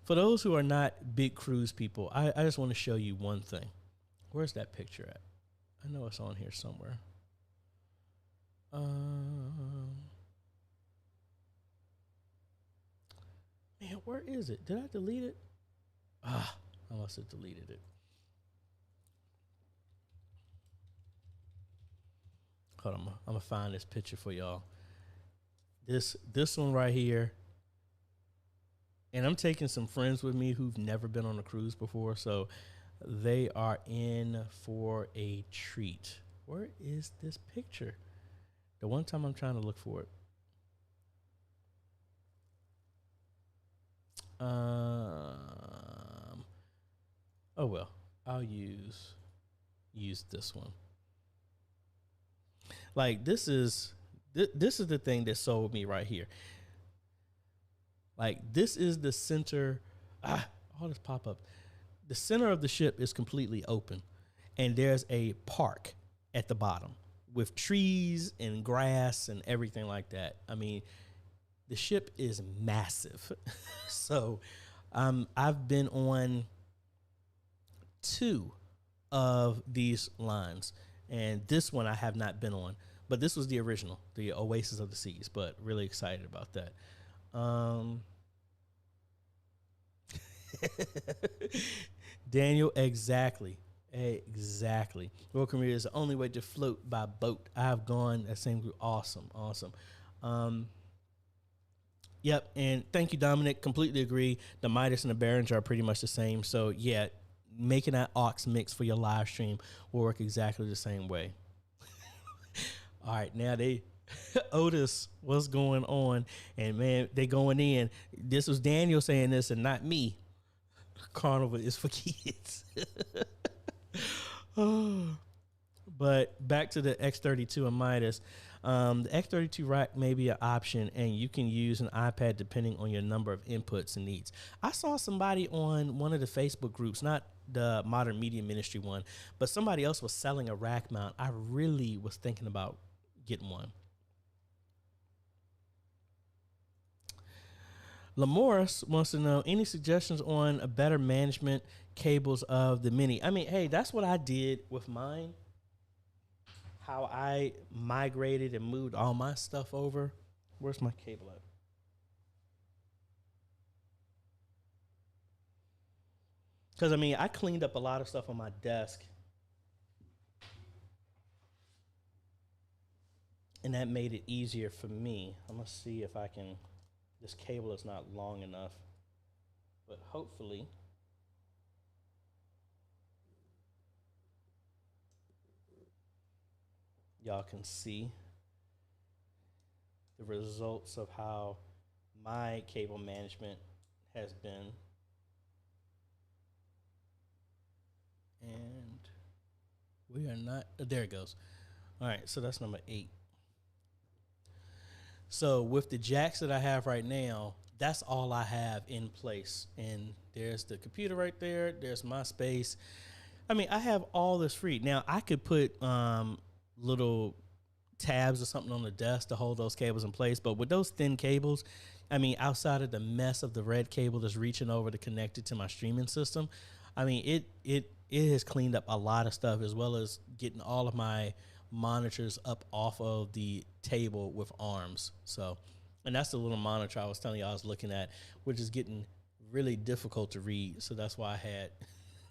For those who are not big cruise people, I just want to show you one thing. Where's that picture at? I know it's on here somewhere. Man, where is it? Did I delete it? I must have deleted it. Hold on, I'm gonna find this picture for y'all. This one right here. And I'm taking some friends with me who've never been on a cruise before, so they are in for a treat. Where is this picture? The one time I'm trying to look for it. Oh well, I'll use this one. Like, this is the thing that sold me right here. Like, this is the center. All this pop up. The center of the ship is completely open. and there's a park at the bottom with trees and grass and everything like that. I mean, the ship is massive. So I've been on 2 of these lines, and this one I have not been on, but this was the original, the Oasis of the Seas, but really excited about that. Daniel, exactly. Welcome here is the only way to float by boat. I've gone that same group. Awesome. Yep, and thank you, Dominic. Completely agree. The Midas and the Behringer are pretty much the same. So yeah, making that aux mix for your live stream will work exactly the same way. All right, now Otis, what's going on? And man, they going in. This was Daniel saying this and not me. Carnival is for kids. But back to the X32 and Midas. The X32 rack may be an option, and you can use an iPad depending on your number of inputs and needs. I saw somebody on one of the Facebook groups, not the Modern Media Ministry one, but somebody else was selling a rack mount. I really was thinking about getting one. Lamorris wants to know any suggestions on a better management cables of the Mini. I mean, hey, that's what I did with mine. How I migrated and moved all my stuff over. Where's my cable at? Because, I mean, I cleaned up a lot of stuff on my desk. And that made it easier for me. I'm going to see if I can. This cable is not long enough. But hopefully. Y'all can see the results of how my cable management has been. And we are not, there it goes. All right, so that's number 8. So with the jacks that I have right now, that's all I have in place. And there's the computer right there. There's my space. I mean, I have all this free. Now, I could put little tabs or something on the desk to hold those cables in place. But with those thin cables, I mean, outside of the mess of the red cable that's reaching over to connect it to my streaming system, I mean, it has cleaned up a lot of stuff, as well as getting all of my monitors up off of the table with arms. So, and that's the little monitor I was telling you I was looking at, which is getting really difficult to read. So that's why I had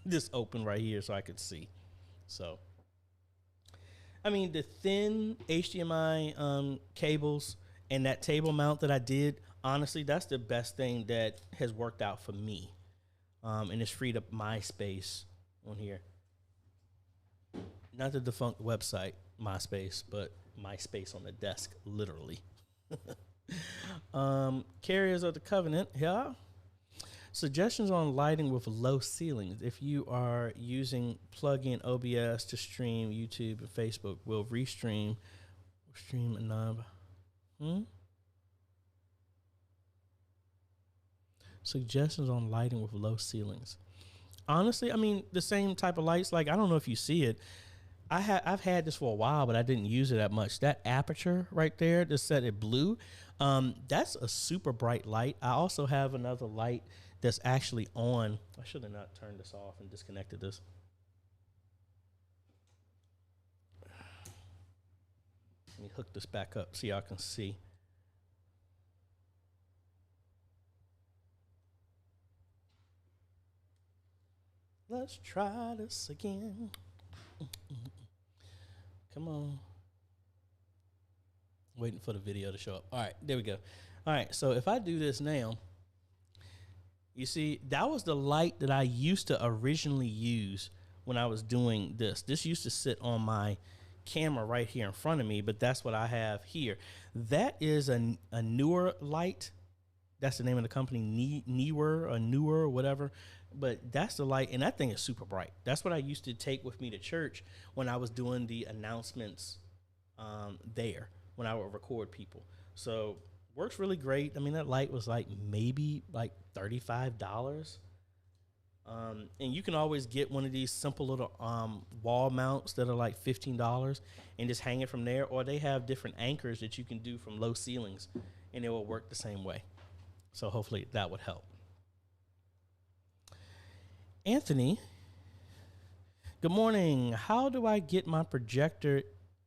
this open right here so I could see. So, I mean, the thin HDMI cables and that table mount that I did, honestly, that's the best thing that has worked out for me. And it's freed up my space on here. Not the defunct website, MySpace, but my space on the desk, literally. Carriers of the Covenant, yeah. Suggestions on lighting with low ceilings. If you are using plug-in OBS to stream YouTube and Facebook, will restream a knob. Suggestions on lighting with low ceilings. Honestly, I mean, the same type of lights. Like, I don't know if you see it. I've had this for a while, but I didn't use it that much. That aperture right there, just set it blue. That's a super bright light. I also have another light that's actually on. I should have not turned this off and disconnected this. Let me hook this back up so y'all can see. Let's try this again. Come on. Waiting for the video to show up. All right, there we go. All right, so if I do this now, you see, that was the light that I used to originally use when I was doing this. This used to sit on my camera right here in front of me, but that's what I have here. That is a newer light. That's the name of the company, Newer or Newer, whatever. But that's the light, and that thing is super bright. That's what I used to take with me to church when I was doing the announcements there, when I would record people. So works really great. I mean, that light was like maybe like $35. And you can always get one of these simple little wall mounts that are like $15 and just hang it from there. Or they have different anchors that you can do from low ceilings, and it will work the same way. So hopefully that would help. Anthony, good morning. How do I get my projector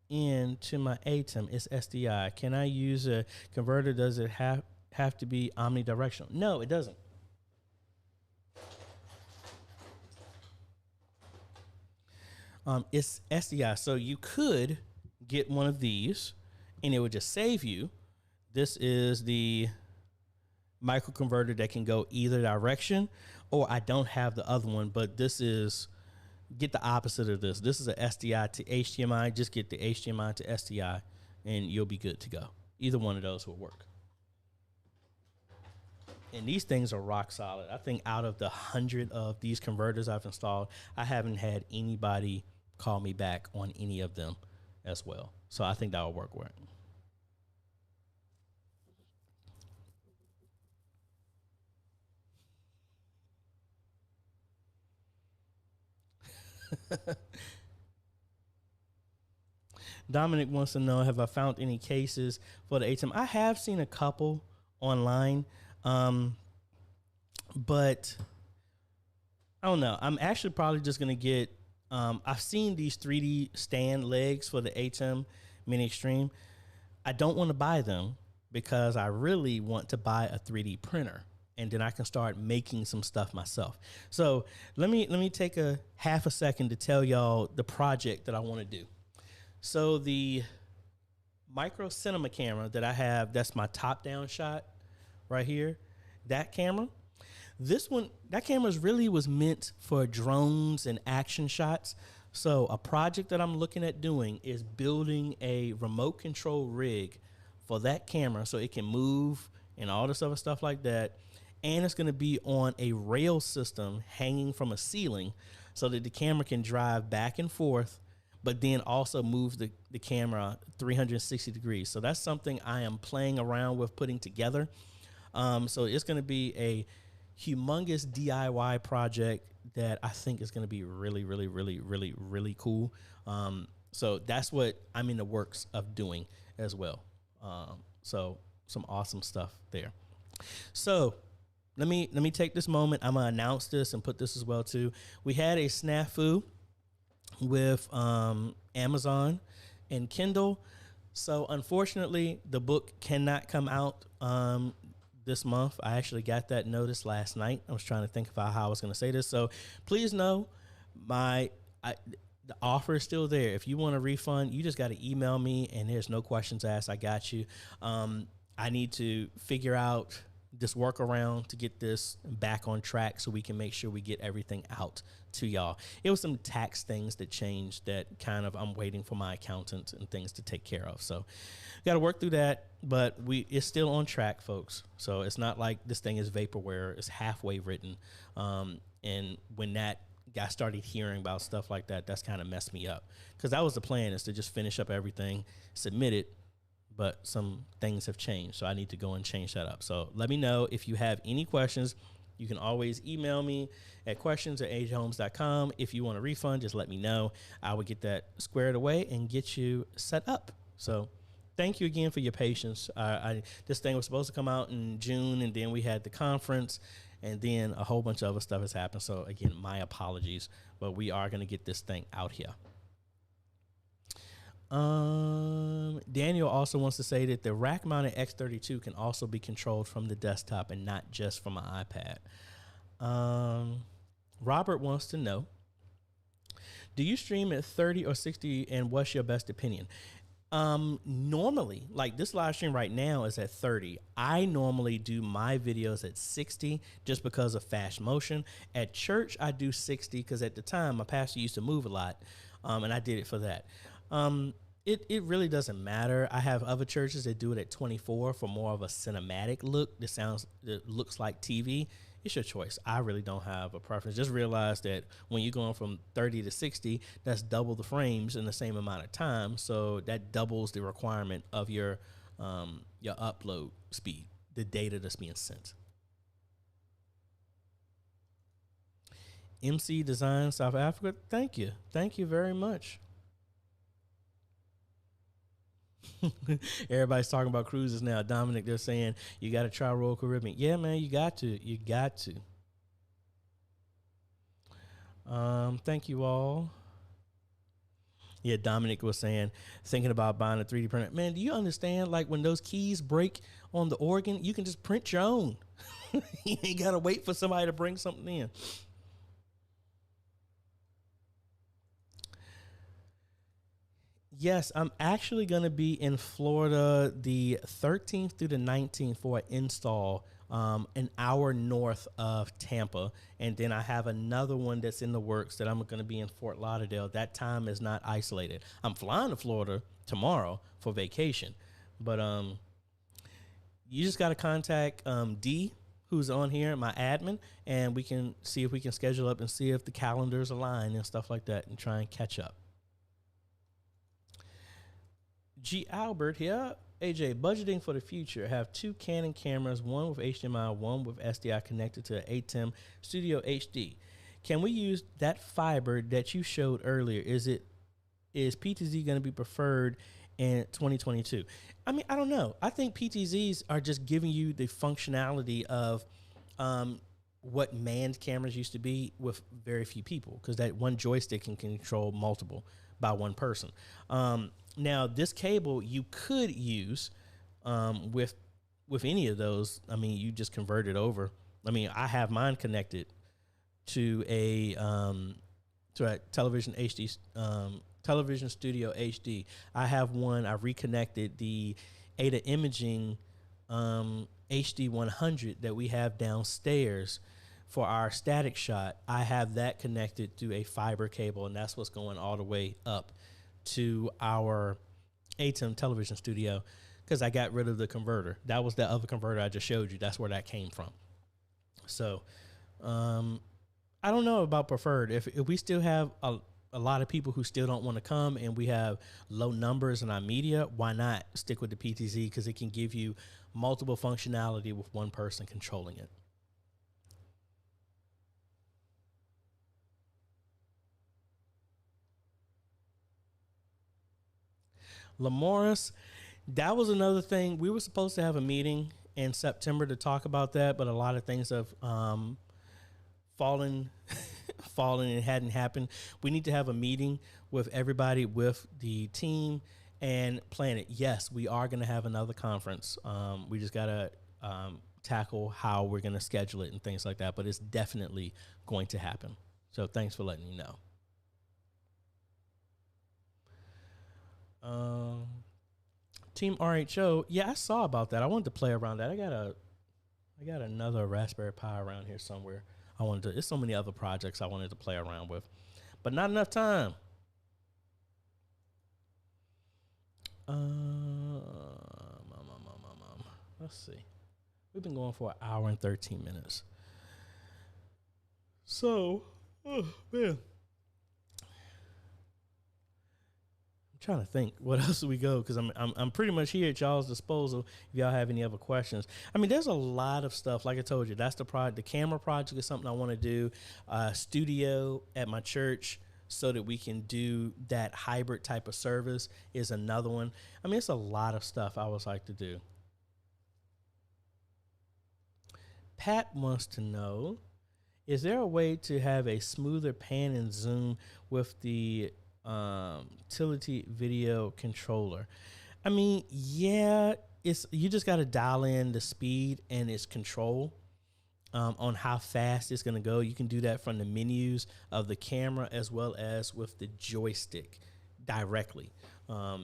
into my ATEM? It's SDI. Can I use a converter? Does it have to be omnidirectional? No, it doesn't. It's SDI. So you could get one of these and it would just save you. This is the microconverter that can go either direction, or I don't have the other one, but this is, get the opposite of this. This is a SDI to HDMI. Just get the HDMI to SDI and you'll be good to go. Either one of those will work. And these things are rock solid. I think out of the 100 of these converters I've installed, I haven't had anybody call me back on any of them as well. So I think that will work well. Dominic wants to know, have I found any cases for the ATEM? I have seen a couple online, but I don't know. I'm actually probably just going to get, I've seen these 3D stand legs for the ATEM Mini Extreme. I don't want to buy them because I really want to buy a 3D printer, and then I can start making some stuff myself. So let me take a half a second to tell y'all the project that I want to do. So the micro cinema camera that I have, that's my top down shot right here, that camera, that camera really was meant for drones and action shots. So a project that I'm looking at doing is building a remote control rig for that camera so it can move and all this other stuff like that. And it's going to be on a rail system hanging from a ceiling so that the camera can drive back and forth, but then also move the camera 360 degrees. So that's something I am playing around with putting together. So it's going to be a humongous DIY project that I think is going to be really, really, really, really, really cool. So that's what I'm in the works of doing as well. So some awesome stuff there. So let me take this moment. I'm going to announce this and put this as well too. We had a snafu with Amazon and Kindle. So unfortunately, the book cannot come out this month. I actually got that notice last night. I was trying to think about how I was going to say this. So please know the offer is still there. If you want a refund, you just got to email me, and there's no questions asked. I got you. I need to figure out this workaround to get this back on track so we can make sure we get everything out to y'all. It was some tax things that changed that kind of I'm waiting for my accountant and things to take care of. So got to work through that, but it's still on track, folks. So it's not like this thing is vaporware. It's halfway written. And when that guy started hearing about stuff like that, that's kind of messed me up, because that was the plan, is to just finish up everything, submit it. But some things have changed, so I need to go and change that up. So let me know if you have any questions. You can always email me at questions@ajayhomes.com. If you want a refund, just let me know. I will get that squared away and get you set up. So thank you again for your patience. This thing was supposed to come out in June, and then we had the conference, and then a whole bunch of other stuff has happened. So again, my apologies, but we are going to get this thing out here. Daniel also wants to say that the rack mounted X32 can also be controlled from the desktop and not just from an iPad. Robert wants to know, do you stream at 30 or 60, and what's your best opinion? Normally, like this live stream right now is at 30. I normally do my videos at 60 just because of fast motion. At church, I do 60 because at the time my pastor used to move a lot, and I did it for that. It really doesn't matter. I have other churches that do it at 24 for more of a cinematic look that looks like TV. It's your choice. I really don't have a preference. Just realize that when you're going from 30 to 60, that's double the frames in the same amount of time. So that doubles the requirement of your upload speed, the data that's being sent. MC Design South Africa. Thank you very much. Everybody's talking about cruises now. Dominic, they're saying you got to try Royal Caribbean. Yeah, man, you got to. Thank you all. Yeah, Dominic was saying, thinking about buying a 3D printer. Man, do you understand? Like when those keys break on the organ, you can just print your own. You ain't got to wait for somebody to bring something in. Yes, I'm actually going to be in Florida the 13th through the 19th for an install, an hour north of Tampa. And then I have another one that's in the works that I'm going to be in Fort Lauderdale. That time is not isolated. I'm flying to Florida tomorrow for vacation. But you just got to contact D, who's on here, my admin, and we can see if we can schedule up and see if the calendars align and stuff like that and try and catch up. G. Albert here. AJ, budgeting for the future. Have 2 Canon cameras, one with HDMI, one with SDI connected to ATEM Studio HD. Can we use that fiber that you showed earlier? Is PTZ going to be preferred in 2022? I mean, I don't know. I think PTZs are just giving you the functionality of what manned cameras used to be with very few people, because that one joystick can control multiple by one person. Now, this cable you could use with any of those. I mean, you just convert it over. I mean, I have mine connected to a television HD, television studio HD. I have one. I reconnected the Ada Imaging HD 100 that we have downstairs for our static shot. I have that connected to a fiber cable, and that's what's going all the way up to our ATEM television studio, because I got rid of the converter. That was the other converter I just showed you. That's where that came from. So I don't know about preferred. If we still have a lot of people who still don't want to come and we have low numbers in our media, why not stick with the PTZ? Because it can give you multiple functionality with one person controlling it. Lamoris, that was another thing. We were supposed to have a meeting in September to talk about that, but a lot of things have fallen and hadn't happened. We need to have a meeting with everybody, with the team, and plan it. Yes, we are going to have another conference. We just got to tackle how we're going to schedule it and things like that, but it's definitely going to happen. So thanks for letting me know. Team RHO, yeah, I saw about that. I wanted to play around that. I got another Raspberry Pi around here somewhere. There's so many other projects I wanted to play around with, but not enough time. Let's see. We've been going for 1 hour and 13 minutes. So, oh man. Trying to think what else do we go, because I'm pretty much here at y'all's disposal if y'all have any other questions. I mean, there's a lot of stuff. Like I told you, that's the camera project is something I want to do. Studio at my church so that we can do that hybrid type of service is another one. I mean, it's a lot of stuff I would like to do. Pat wants to know, is there a way to have a smoother pan and zoom with the utility video controller? I mean, yeah, you just got to dial in the speed and its control on how fast it's going to go. You can do that from the menus of the camera as well as with the joystick directly.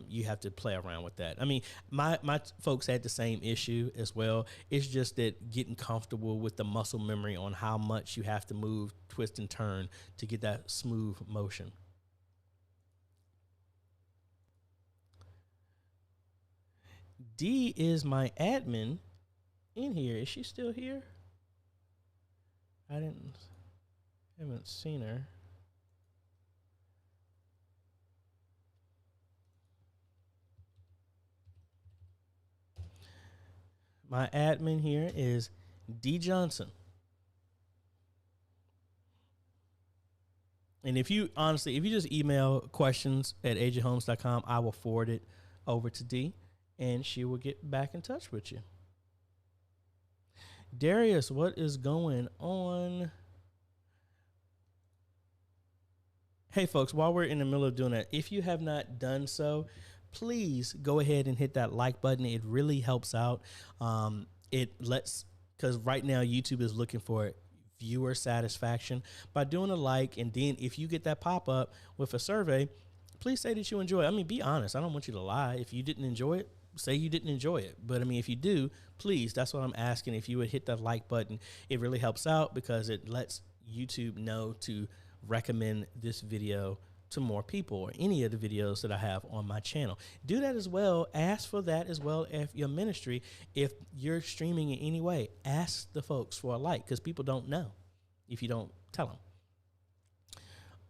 You have to play around with that. I mean, my folks had the same issue as well. It's just that getting comfortable with the muscle memory on how much you have to move, twist, and turn to get that smooth motion. D is my admin in here. Is she still here? I haven't seen her. My admin here is D Johnson. And if you just email questions at ajayhomes.com, I will forward it over to Dee, and she will get back in touch with you. Darius, what is going on? Hey, folks, while we're in the middle of doing that, if you have not done so, please go ahead and hit that like button. It really helps out. Because right now YouTube is looking for viewer satisfaction by doing a like. And then if you get that pop up with a survey, please say that you enjoy it. I mean, be honest. I don't want you to lie. If you didn't enjoy it, say you didn't enjoy it. But I mean, if you do, please, that's what I'm asking. If you would hit that like button, it really helps out because it lets YouTube know to recommend this video to more people, or any of the videos that I have on my channel. Do that as well. Ask for that as well if your ministry, if you're streaming in any way, ask the folks for a like, because people don't know if you don't tell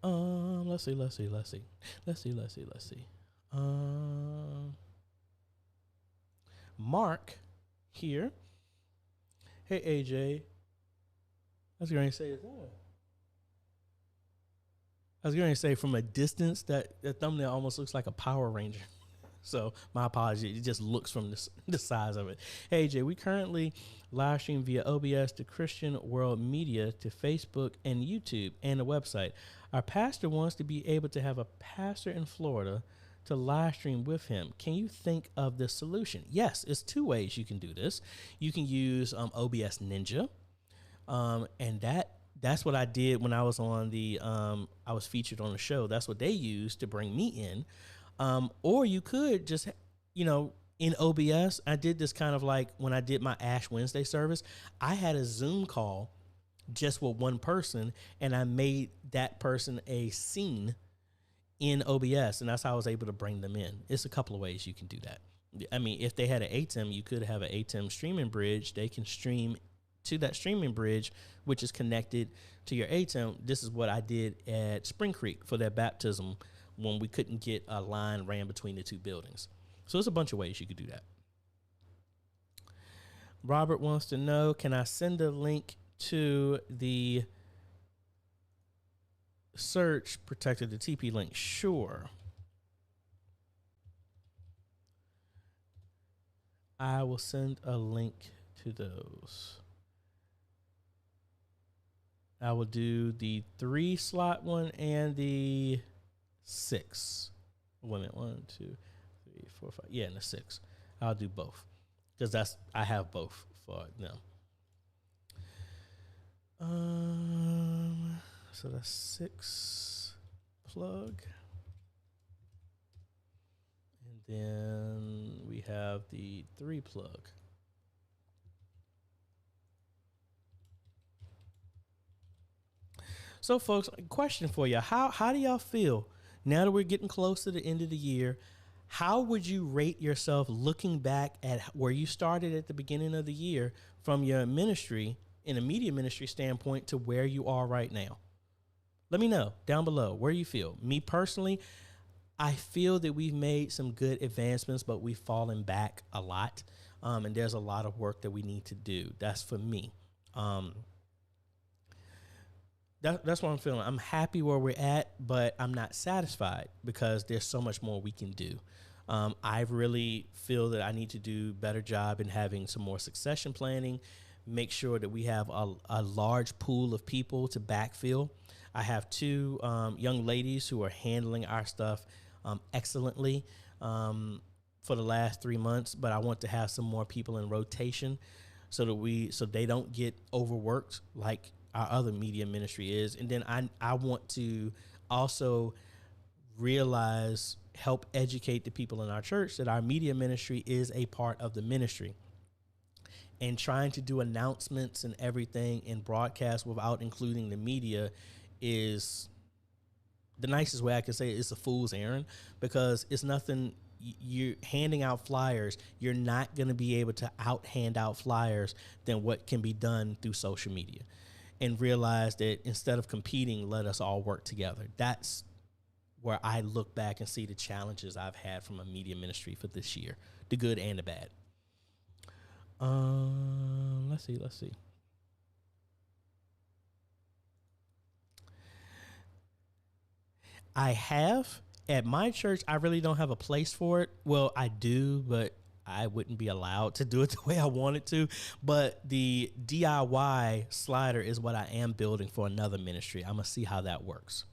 them. Let's see. Mark here. Hey, AJ. I was going to say, from a distance, that thumbnail almost looks like a Power Ranger. So my apologies. It just looks from the size of it. Hey, AJ, we currently live stream via OBS to Christian World Media, to Facebook and YouTube and the website. Our pastor wants to be able to have a pastor in Florida to live stream with him. Can you think of the solution? Yes, it's two ways you can do this. You can use OBS Ninja, and that's what I did when I was on I was featured on the show. That's what they used to bring me in. Or you could just, in OBS, I did this kind of like when I did my Ash Wednesday service, I had a Zoom call just with one person, and I made that person a scene in OBS, and that's how I was able to bring them in. It's a couple of ways you can do that. I mean, if they had an ATEM, you could have an ATEM streaming bridge. They can stream to that streaming bridge, which is connected to your ATEM. This is what I did at Spring Creek for their baptism when we couldn't get a line ran between the two buildings. So there's a bunch of ways you could do that. Robert wants to know, can I send a link to the search protected, the TP link? Sure. I will send a link to those. I will do the 3 slot one and the 6. Wait a minute, 1, 2, 3, 4, 5. Yeah, and the 6. I'll do both because I have both for them. So that's 6 plug, and then we have the 3 plug. So, folks, question for you: How do y'all feel now that we're getting close to the end of the year? How would you rate yourself looking back at where you started at the beginning of the year from your ministry, in a media ministry standpoint, to where you are right now? Let me know down below where you feel. Me personally, I feel that we've made some good advancements, but we've fallen back a lot. And there's a lot of work that we need to do. That's for me. That's what I'm feeling. I'm happy where we're at, but I'm not satisfied because there's so much more we can do. I really feel that I need to do a better job in having some more succession planning, make sure that we have a large pool of people to backfill. I have 2 young ladies who are handling our stuff excellently for the last 3 months, but I want to have some more people in rotation so they don't get overworked like our other media ministry is. And then I want to also help educate the people in our church that our media ministry is a part of the ministry. And trying to do announcements and everything in broadcast without including the media is the nicest way I can say it. It's a fool's errand, because it's nothing. You're handing out flyers. You're not going to be able to hand out flyers than what can be done through social media. And realize that instead of competing, let us all work together. That's where I look back and see the challenges I've had from a media ministry for this year, the good and the bad. Let's see. I have. At my church, I really don't have a place for it. Well, I do, but I wouldn't be allowed to do it the way I wanted to. But the DIY slider is what I am building for another ministry. I'm going to see how that works.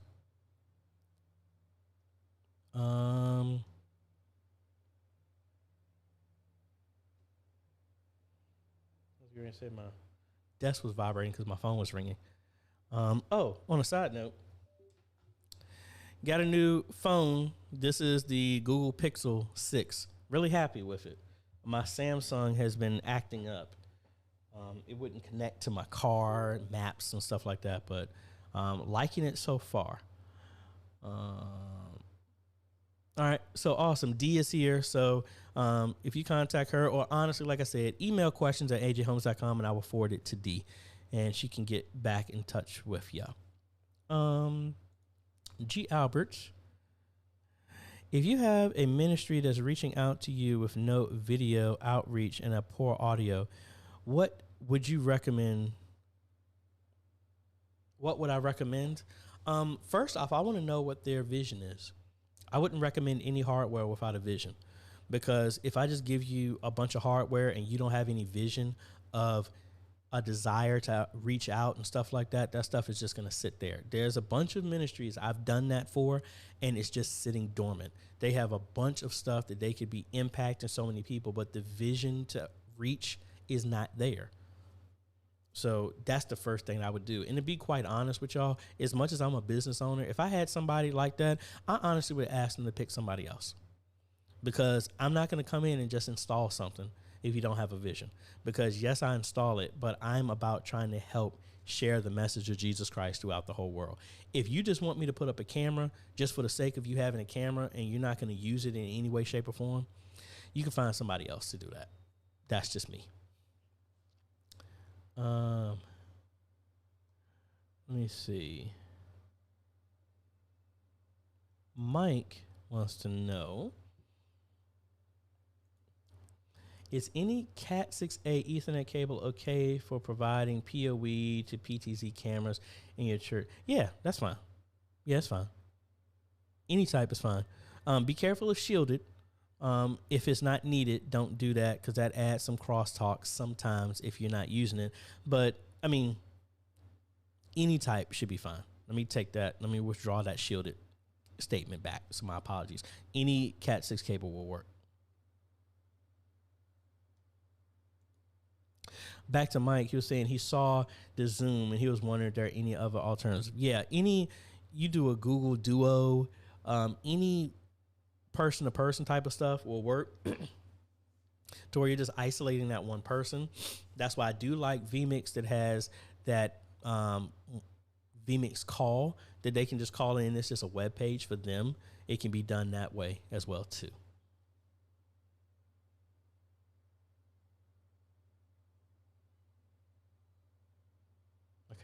I was going to say my desk was vibrating because my phone was ringing. On a side note, got a new phone. This is the Google Pixel 6. Really happy with it. My Samsung has been acting up. It wouldn't connect to my car, maps, and stuff like that, but liking it so far. All right, so awesome. Dee is here. So if you contact her, or honestly, like I said, email questions at ajhomes.com, and I will forward it to Dee, and she can get back in touch with you. G. Alberts, if you have a ministry that's reaching out to you with no video outreach and a poor audio, what would you recommend? What would I recommend? First off, I want to know what their vision is. I wouldn't recommend any hardware without a vision, because if I just give you a bunch of hardware and you don't have any vision of a desire to reach out and stuff like that, that stuff is just going to sit there. There's a bunch of ministries I've done that for, and it's just sitting dormant. They have a bunch of stuff that they could be impacting so many people, but the vision to reach is not there. So that's the first thing I would do. And to be quite honest with y'all, as much as I'm a business owner, if I had somebody like that, I honestly would ask them to pick somebody else, because I'm not going to come in and just install something if you don't have a vision. Because yes, I install it, but I'm about trying to help share the message of Jesus Christ throughout the whole world. If you just want me to put up a camera just for the sake of you having a camera and you're not going to use it in any way, shape, or form, you can find somebody else to do that. That's just me. Let me see. Mike wants to know, is any Cat 6A Ethernet cable okay for providing PoE to PTZ cameras in your church? Yeah, that's fine. Yeah, that's fine. Any type is fine. Be careful of shielded. If it's not needed, don't do that, because that adds some crosstalk sometimes if you're not using it. But, I mean, any type should be fine. Let me take that. Let me withdraw that shielded statement back. So my apologies. Any Cat 6 cable will work. Back to Mike, he was saying he saw the Zoom and he was wondering if there are any other alternatives. Yeah, you do a Google Duo, any person-to-person type of stuff will work to where you're just isolating that one person. That's why I do like vMix that has that vMix call that they can just call in. It's just a web page for them. It can be done that way as well, too.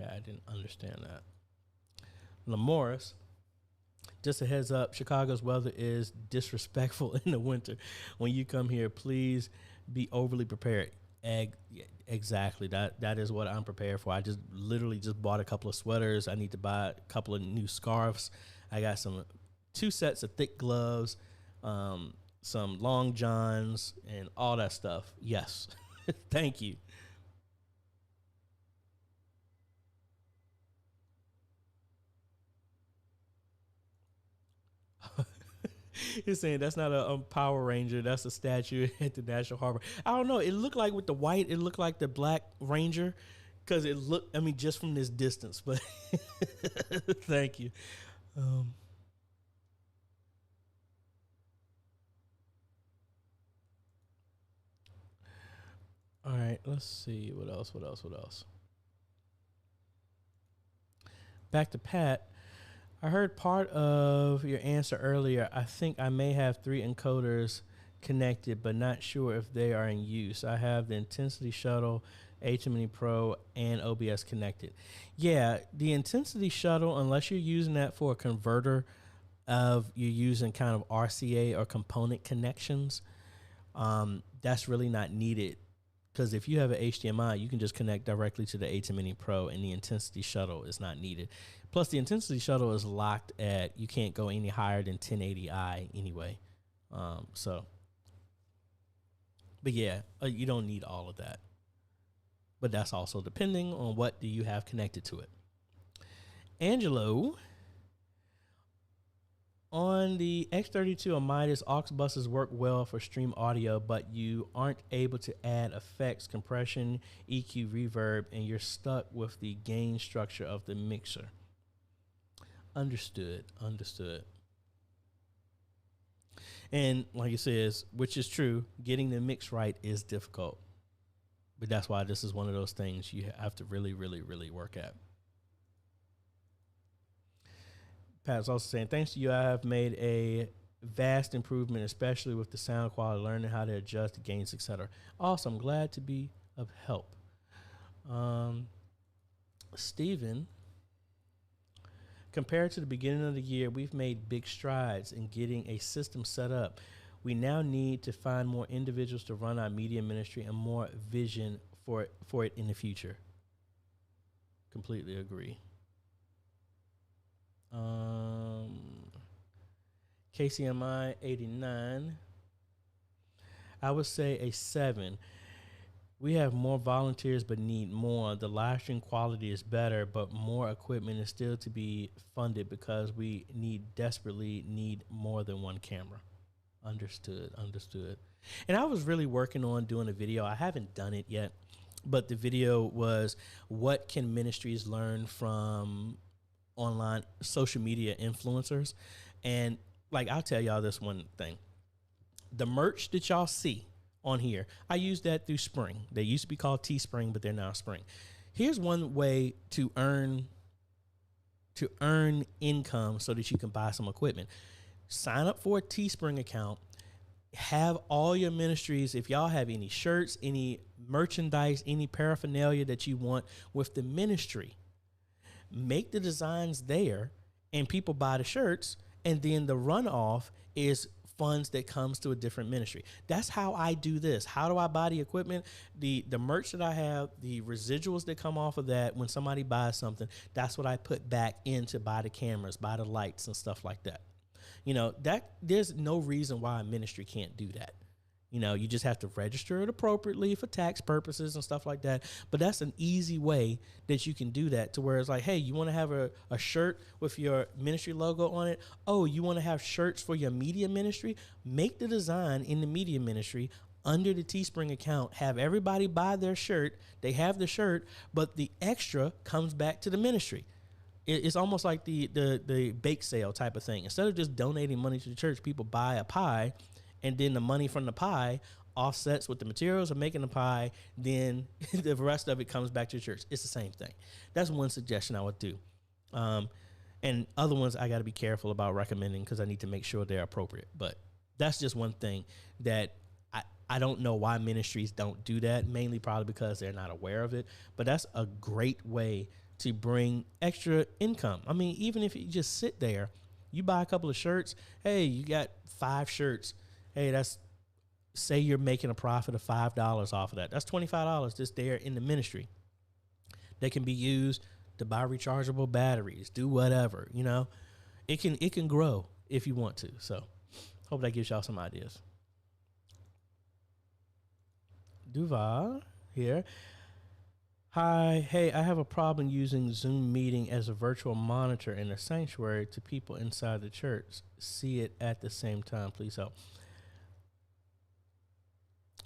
Okay, I didn't understand that. Lamorris, just a heads up, Chicago's weather is disrespectful in the winter. When you come here, please be overly prepared. Exactly. That is what I'm prepared for. I just literally just bought a couple of sweaters. I need to buy a couple of new scarves. I got 2 sets of thick gloves, some long johns, and all that stuff. Yes. Thank you. He's saying that's not a Power Ranger. That's a statue at the National Harbor. I don't know. It looked like with the white, it looked like the Black Ranger, because it looked, I mean, just from this distance. But thank you. All right. Let's see. What else? Back to Pat. I heard part of your answer earlier. I think I may have 3 encoders connected, but not sure if they are in use. I have the Intensity Shuttle, HMNI Pro, and OBS connected. Yeah, the Intensity Shuttle, unless you're using that for a converter you're using kind of RCA or component connections, that's really not needed, Because if you have an HDMI, you can just connect directly to the ATEM Mini Pro, and the intensity shuttle is not needed. Plus, the intensity shuttle is locked at, you can't go any higher than 1080i anyway. But yeah, you don't need all of that. But that's also depending on what do you have connected to it. Angelo, on the X32 Midas, aux buses work well for stream audio, but you aren't able to add effects, compression, EQ, reverb, and you're stuck with the gain structure of the mixer. Understood. And like it says, which is true, getting the mix right is difficult. But that's why this is one of those things you have to really, really, really work at. Pat's also saying, thanks to you, I have made a vast improvement, especially with the sound quality, learning how to adjust the gains, etc. Awesome. Glad to be of help. Steven, compared to the beginning of the year, we've made big strides in getting a system set up. We now need to find more individuals to run our media ministry and more vision for it in the future. Completely agree. KCMI 89. I would say a 7. We have more volunteers but need more. The live stream quality is better, but more equipment is still to be funded because we desperately need more than one camera. Understood. And I was really working on doing a video. I haven't done it yet, but the video was, what can ministries learn from online social media influencers? And like, I'll tell y'all this one thing. The merch that y'all see on here, I use that through Spring. They used to be called Teespring, but they're now Spring. Here's one way to earn income so that you can buy some equipment. Sign up for a Teespring account. Have all your ministries, if y'all have any shirts, any merchandise, any paraphernalia that you want with the ministry, make the designs there, and people buy the shirts, and then the runoff is funds that comes to a different ministry. That's how I do this. How do I buy the equipment? The merch that I have, the residuals that come off of that when somebody buys something, that's what I put back in to buy the cameras, buy the lights and stuff like that. You know, that there's no reason why a ministry can't do that. You know, you just have to register it appropriately for tax purposes and stuff like that. But that's an easy way that you can do that, to where it's like, hey, you want to have a shirt with your ministry logo on it? Oh, you want to have shirts for your media ministry? Make the design in the media ministry under the Teespring account. Have everybody buy their shirt. They have the shirt, but the extra comes back to the ministry. It's almost like the bake sale type of thing. Instead of just donating money to the church, people buy a pie, and then the money from the pie offsets with the materials of making the pie. Then the rest of it comes back to the church. It's the same thing. That's one suggestion I would do. And other ones I got to be careful about recommending, because I need to make sure they're appropriate. But that's just one thing that I don't know why ministries don't do that, mainly probably because they're not aware of it. But that's a great way to bring extra income. I mean, even if you just sit there, you buy a couple of shirts. Hey, you got 5 shirts. Hey, say you're making a profit of $5 off of that. That's $25 just there in the ministry. They can be used to buy rechargeable batteries, do whatever, you know. It can grow if you want to. So hope that gives y'all some ideas. Duval here. Hi, hey, I have a problem using Zoom meeting as a virtual monitor in the sanctuary to people inside the church. See it at the same time. Please help.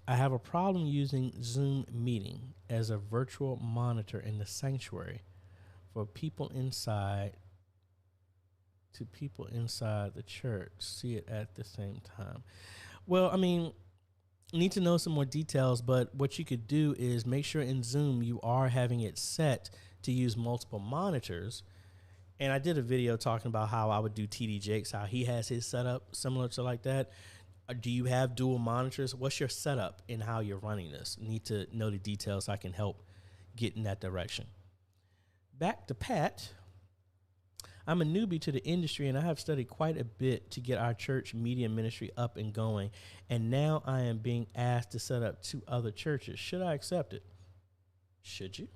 I have a problem using Zoom meeting as a virtual monitor in the sanctuary for people inside to people inside the church. See it at the same time. Well, I mean, need to know some more details, but what you could do is make sure in Zoom you are having it set to use multiple monitors. And I did a video talking about how I would do TD Jakes, how he has his setup similar to like that. Do you have dual monitors? What's your setup and how you're running this? Need to know the details so I can help get in that direction. Back to Pat. I'm a newbie to the industry, and I have studied quite a bit to get our church media ministry up and going. And now I am being asked to set up 2 other churches. Should I accept it? Should you?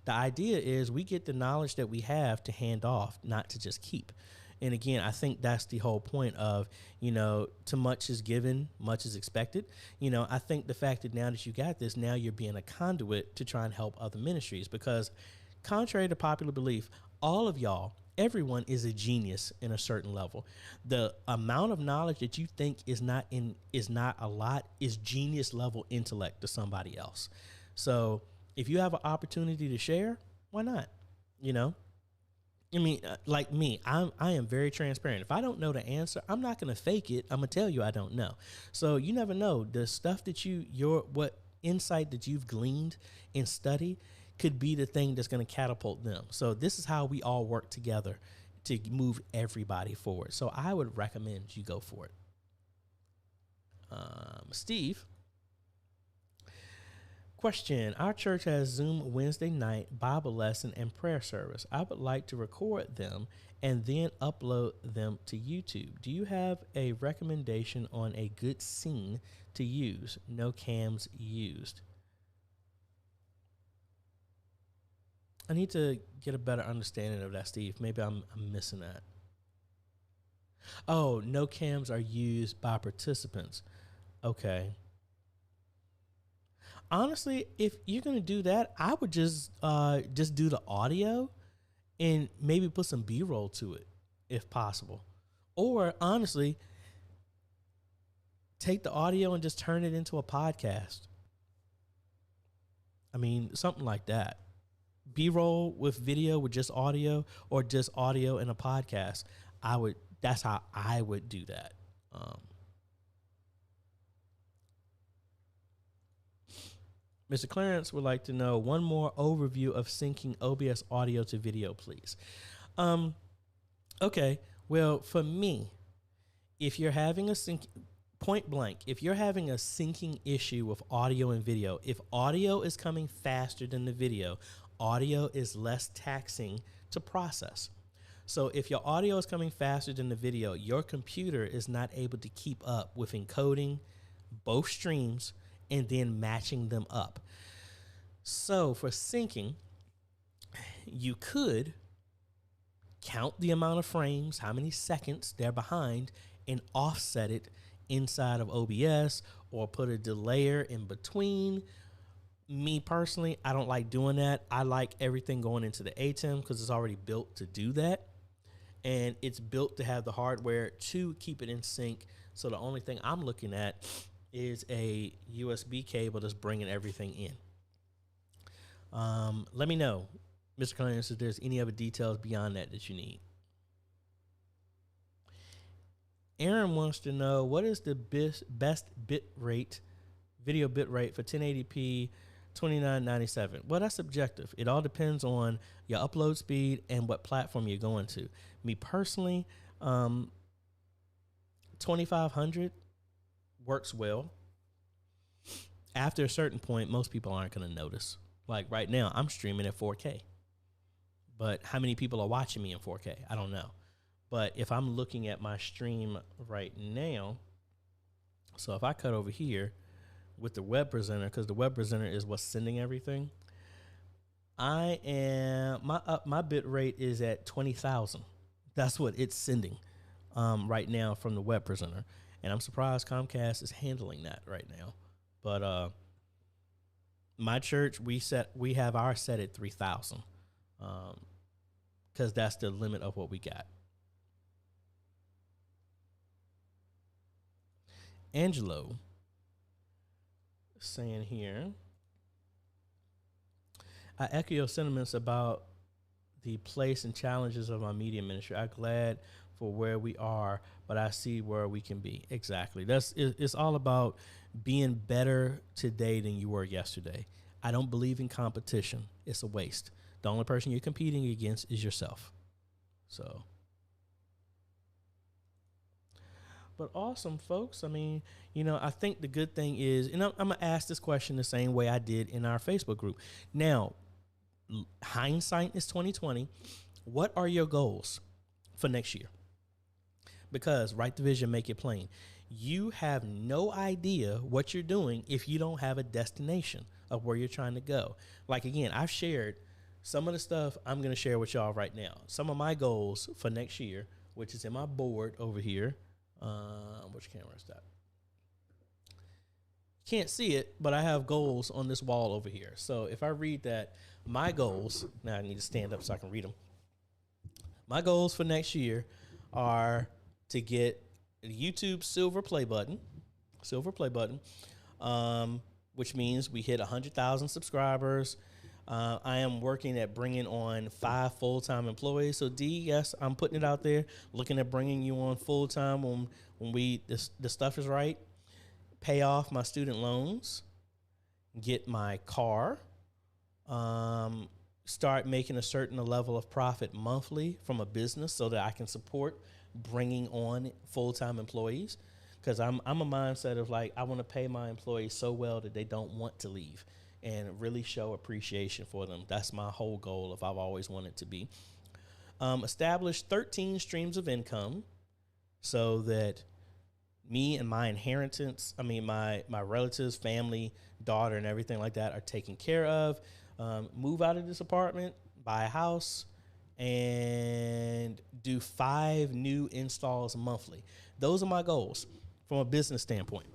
The idea is we get the knowledge that we have to hand off, not to just keep. And again, I think that's the whole point of, to much is given, much is expected. I think the fact that now that you got this, now you're being a conduit to try and help other ministries, because contrary to popular belief, all of y'all, everyone is a genius in a certain level. The amount of knowledge that you think is not a lot is genius level intellect to somebody else. So if you have an opportunity to share, why not? Like me, I am very transparent. If I don't know the answer, I'm not going to fake it. I'm going to tell you I don't know. So you never know. The stuff that what insight that you've gleaned in study could be the thing that's going to catapult them. So this is how we all work together to move everybody forward. So I would recommend you go for it. Steve. Question. Our church has Zoom Wednesday night Bible lesson and prayer service. I would like to record them and then upload them to YouTube. Do you have a recommendation on a good scene to use? No cams used. I need to get a better understanding of that, Steve. Maybe I'm missing that. Oh, no cams are used by participants. Okay. Honestly, if you're going to do that, I would just do the audio and maybe put some B-roll to it if possible. Or honestly, take the audio and just turn it into a podcast. Something like that. B-roll with video with just audio, or just audio in a podcast. That's how I would do that. Mr. Clarence would like to know one more overview of syncing OBS audio to video, please. Okay. Well, for me, if you're having point blank, if you're having a syncing issue with audio and video, if audio is coming faster than the video, audio is less taxing to process. So if your audio is coming faster than the video, your computer is not able to keep up with encoding both streams and then matching them up. So for syncing, you could count the amount of frames, how many seconds they're behind, and offset it inside of OBS, or put a delayer in between. Me personally, I don't like doing that. I like everything going into the ATEM because it's already built to do that. And it's built to have the hardware to keep it in sync. So the only thing I'm looking at is a USB cable that's bringing everything in. Let me know, Mr. Clarence, if there's any other details beyond that you need. Aaron wants to know, what is the best bit rate, video bit rate for 1080p 2997? Well, that's subjective. It all depends on your upload speed and what platform you're going to. Me personally, 2500 works well. After a certain point, most people aren't going to notice. Like right now, I'm streaming at 4K. But how many people are watching me in 4K? I don't know. But if I'm looking at my stream right now, so if I cut over here with the web presenter, because the web presenter is what's sending everything, my bit rate is at 20,000. That's what it's sending right now from the web presenter. And I'm surprised Comcast is handling that right now. But my church, we have our set at 3,000 because that's the limit of what we got. Angelo saying here, I echo your sentiments about the place and challenges of our media ministry. I'm glad for where we are, but I see where we can be. Exactly. It's all about being better today than you were yesterday. I don't believe in competition. It's a waste. The only person you're competing against is yourself. So, but awesome, folks. I mean, I think the good thing is, and I'm going to ask this question the same way I did in our Facebook group. Now, hindsight is 2020. What are your goals for next year? Because write the vision, make it plain. You have no idea what you're doing if you don't have a destination of where you're trying to go. Like, again, I've shared some of the stuff I'm going to share with y'all right now. Some of my goals for next year, which is in my board over here. Which camera is that? Can't see it, but I have goals on this wall over here. So if I read that, my goals, now I need to stand up so I can read them. My goals for next year are to get the YouTube silver play button, which means we hit 100,000 subscribers. I am working at bringing on 5 full-time employees. So D, yes, I'm putting it out there, looking at bringing you on full-time when the stuff is right. Pay off my student loans, get my car, start making a certain level of profit monthly from a business so that I can support bringing on full-time employees. Because I'm a mindset of like, I want to pay my employees so well that they don't want to leave and really show appreciation for them. That's my whole goal if I've always wanted to be. Establish 13 streams of income so that me and my inheritance, my relatives, family, daughter, and everything like that are taken care of. Move out of this apartment, buy a house, and do 5 new installs monthly. Those are my goals from a business standpoint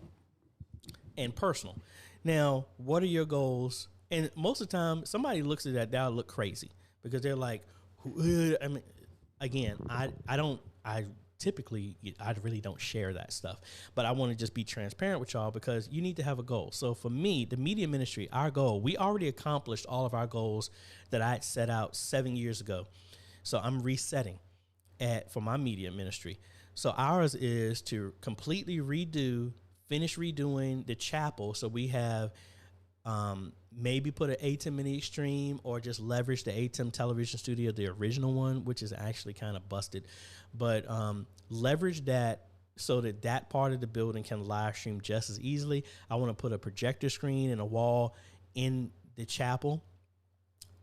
and personal. Now, what are your goals? And most of the time, somebody looks at that, they'll look crazy because they're like, again, I really don't share that stuff, but I want to just be transparent with y'all because you need to have a goal. So for me, the media ministry, our goal, we already accomplished all of our goals that I had set out 7 years ago. So I'm resetting for my media ministry. So ours is to completely finish redoing the chapel. So we have maybe put an ATEM in the extreme or just leverage the ATEM television studio, the original one, which is actually kind of busted. But leverage that so that part of the building can live stream just as easily. I want to put a projector screen and a wall in the chapel.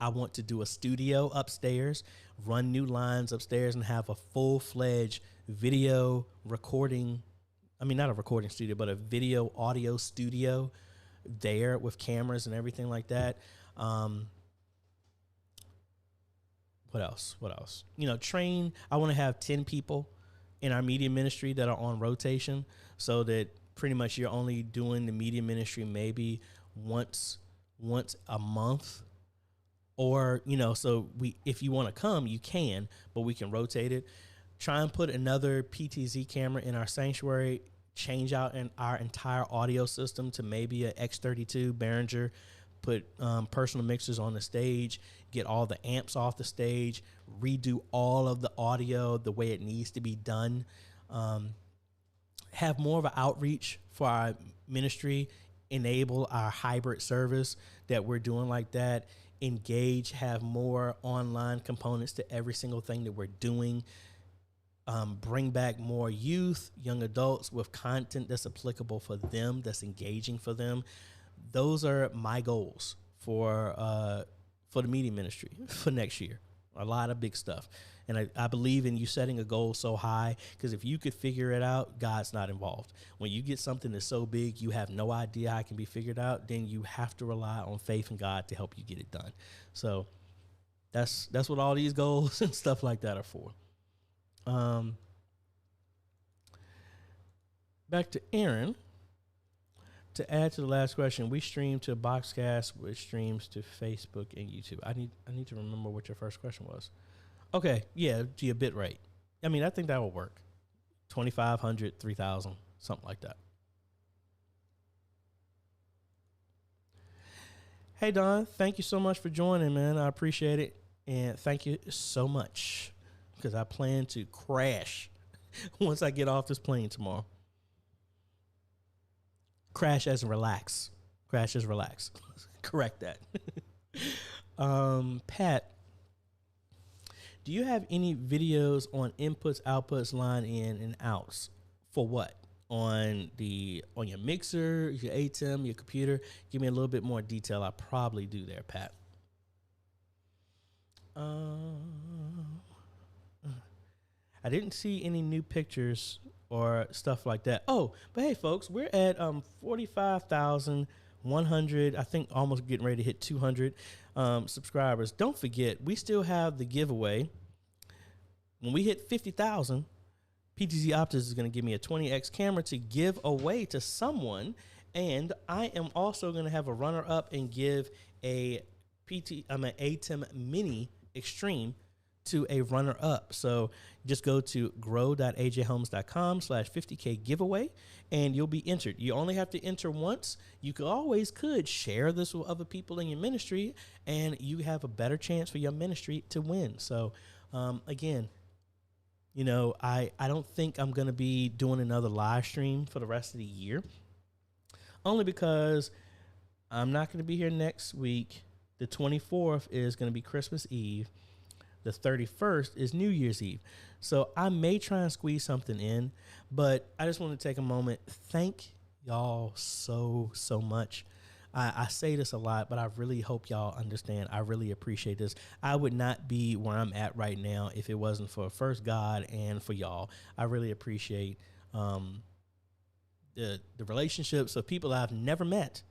I want to do a studio upstairs, run new lines upstairs, and have a full-fledged video recording. Not a recording studio, but a video audio studio there with cameras and everything like that. What else? Train. I want to have 10 people in our media ministry that are on rotation so that pretty much you're only doing the media ministry maybe once a month. Or, so if you want to come, you can, but we can rotate it. Try and put another PTZ camera in our sanctuary, change out our entire audio system to maybe a X32 Behringer, put personal mixers on the stage, get all the amps off the stage, redo all of the audio the way it needs to be done, have more of an outreach for our ministry, enable our hybrid service that we're doing like that, engage, have more online components to every single thing that we're doing, bring back more youth, young adults with content that's applicable for them, that's engaging for them. Those are my goals for the media ministry for next year. A lot of big stuff. And I believe in you setting a goal so high, because if you could figure it out, God's not involved. When you get something that's so big, you have no idea how it can be figured out, then you have to rely on faith in God to help you get it done. So that's what all these goals and stuff like that are for. Back to Aaron. To add to the last question, we stream to Boxcast, which streams to Facebook and YouTube. I need to remember what your first question was. Okay, yeah, to a bit rate. I think that will work. 2,500, 3,000, something like that. Hey, Don, thank you so much for joining, man. I appreciate it. And thank you so much, because I plan to crash once I get off this plane tomorrow. Crash as in relax. Crash as relax. Correct that. Pat, do you have any videos on inputs, outputs, line in and outs? For what? On your mixer, your ATEM, your computer? Give me a little bit more detail. I probably do there, Pat. I didn't see any new pictures or stuff like that. Oh, but hey, folks, we're at 45,100. I think almost getting ready to hit 200 subscribers. Don't forget, we still have the giveaway. When we hit 50,000, PTZ Optics is going to give me a 20x camera to give away to someone, and I am also going to have a runner-up and give an ATEM Mini Extreme to a runner-up. So just go to grow.ajhomes.com/50K giveaway, and you'll be entered. You only have to enter once. You could share this with other people in your ministry, and you have a better chance for your ministry to win. So again, you know, I don't think I'm going to be doing another live stream for the rest of the year, only because I'm not going to be here next week. The 24th is going to be Christmas Eve. The 31st is New Year's Eve. So I may try and squeeze something in, but I just want to take a moment. Thank y'all so much. I say this a lot, but I really hope y'all understand. I really appreciate this. I would not be where I'm at right now if it wasn't for first God and for y'all. I really appreciate the relationships of people I've never met,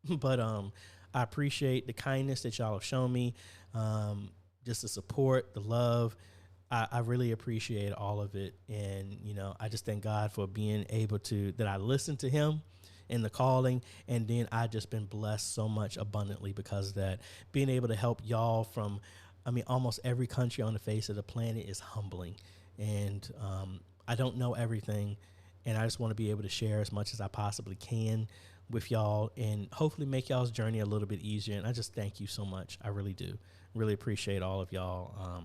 but I appreciate the kindness that y'all have shown me, just the support, the love. I really appreciate all of it, and you know, I just thank God for being able to that I listened to Him in the calling, and then I just been blessed so much abundantly because of that. Being able to help y'all from, I mean, almost every country on the face of the planet is humbling, and I don't know everything, and I just want to be able to share as much as I possibly can with y'all, and hopefully make y'all's journey a little bit easier. And I just thank you so much. I really do. Really appreciate all of y'all.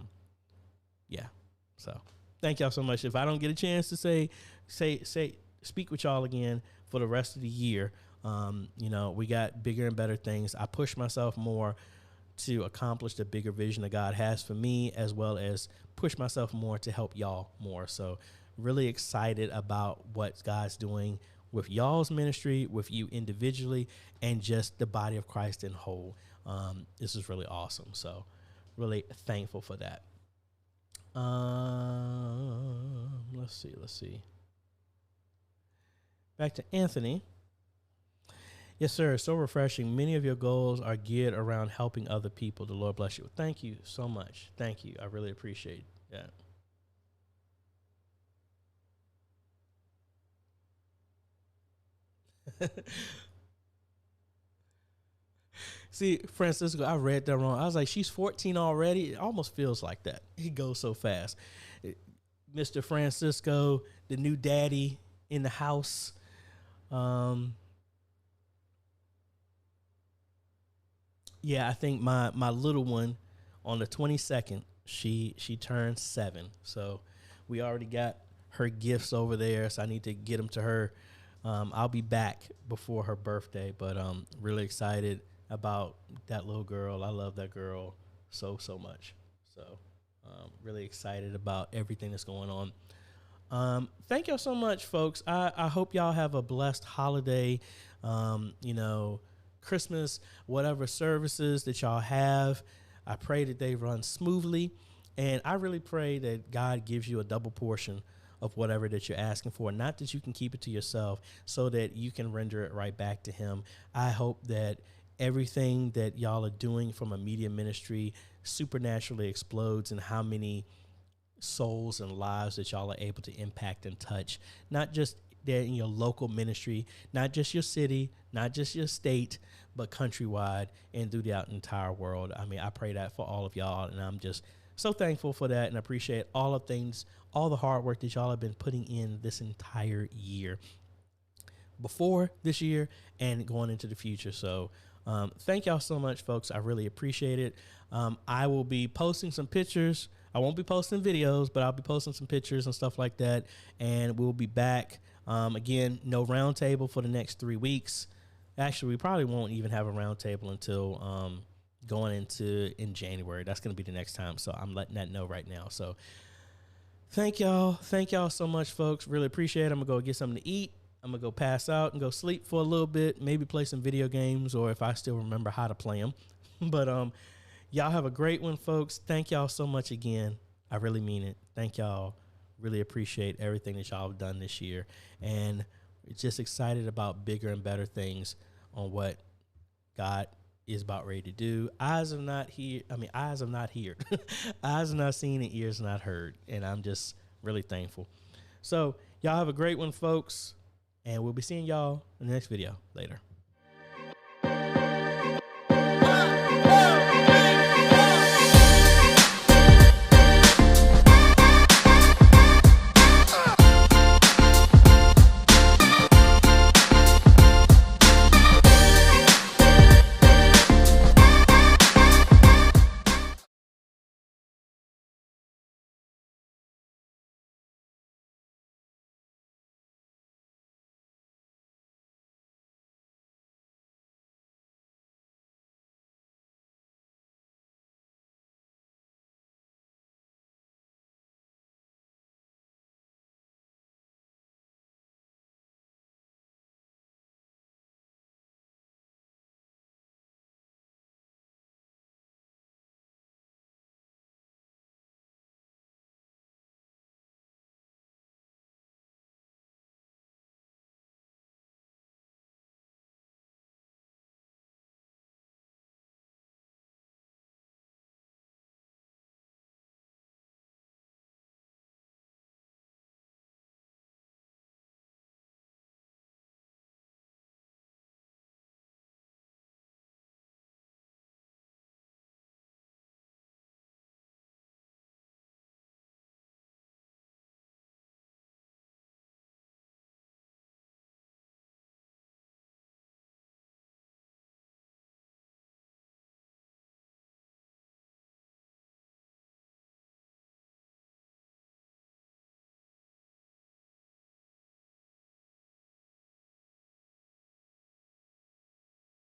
Yeah. So thank y'all so much. If I don't get a chance to speak with y'all again for the rest of the year, you know, we got bigger and better things. I push myself more to accomplish the bigger vision that God has for me, as well as push myself more to help y'all more. So really excited about what God's doing with y'all's ministry, with you individually, and just the body of Christ in whole. This is really awesome. So really thankful for that. Let's see. Back to Anthony. Yes, sir. So refreshing. Many of your goals are geared around helping other people. The Lord bless you. Thank you so much. Thank you. I really appreciate that. See, Francisco, I read that wrong. I was like, she's 14 already. It almost feels like that. He goes so fast. Mr. Francisco, the new daddy in the house. Yeah, I think my little one on the 22nd, she turned 7. So we already got her gifts over there. So I need to get them to her. I'll be back before her birthday, but really excited about that little girl. I love that girl so much. So really excited about everything that's going on. Thank y'all so much, folks. I hope y'all have a blessed holiday. You know, Christmas, whatever services that y'all have, I pray that they run smoothly, and I really pray that God gives you a double portion of whatever that you're asking for, not that you can keep it to yourself, so that you can render it right back to Him. I hope that everything that y'all are doing from a media ministry supernaturally explodes, and how many souls and lives that y'all are able to impact and touch, not just there in your local ministry, not just your city, not just your state, but countrywide and through the entire world. I mean, I pray that for all of y'all, and I'm just so thankful for that, and appreciate all of things, all the hard work that y'all have been putting in this entire year, before this year and going into the future. So thank y'all so much, folks. I really appreciate it. I will be posting some pictures. I won't be posting videos, but I'll be posting some pictures and stuff like that, and we'll be back. Again, no roundtable for the next 3 weeks. Actually, we probably won't even have a roundtable until going in January. That's going to be the next time. So I'm letting that know right now. So thank y'all. Thank y'all so much, folks. Really appreciate it. I'm going to go get something to eat. I'm going to go pass out and go sleep for a little bit, maybe play some video games, or if I still remember how to play them. But y'all have a great one, folks. Thank y'all so much again. I really mean it. Thank y'all Really appreciate everything that y'all have done this year, and just excited about bigger and better things on what God is about ready to do. Eyes have not heard, eyes have not seen and ears not heard, and I'm just really thankful. So y'all have a great one, folks, and we'll be seeing y'all in the next video later.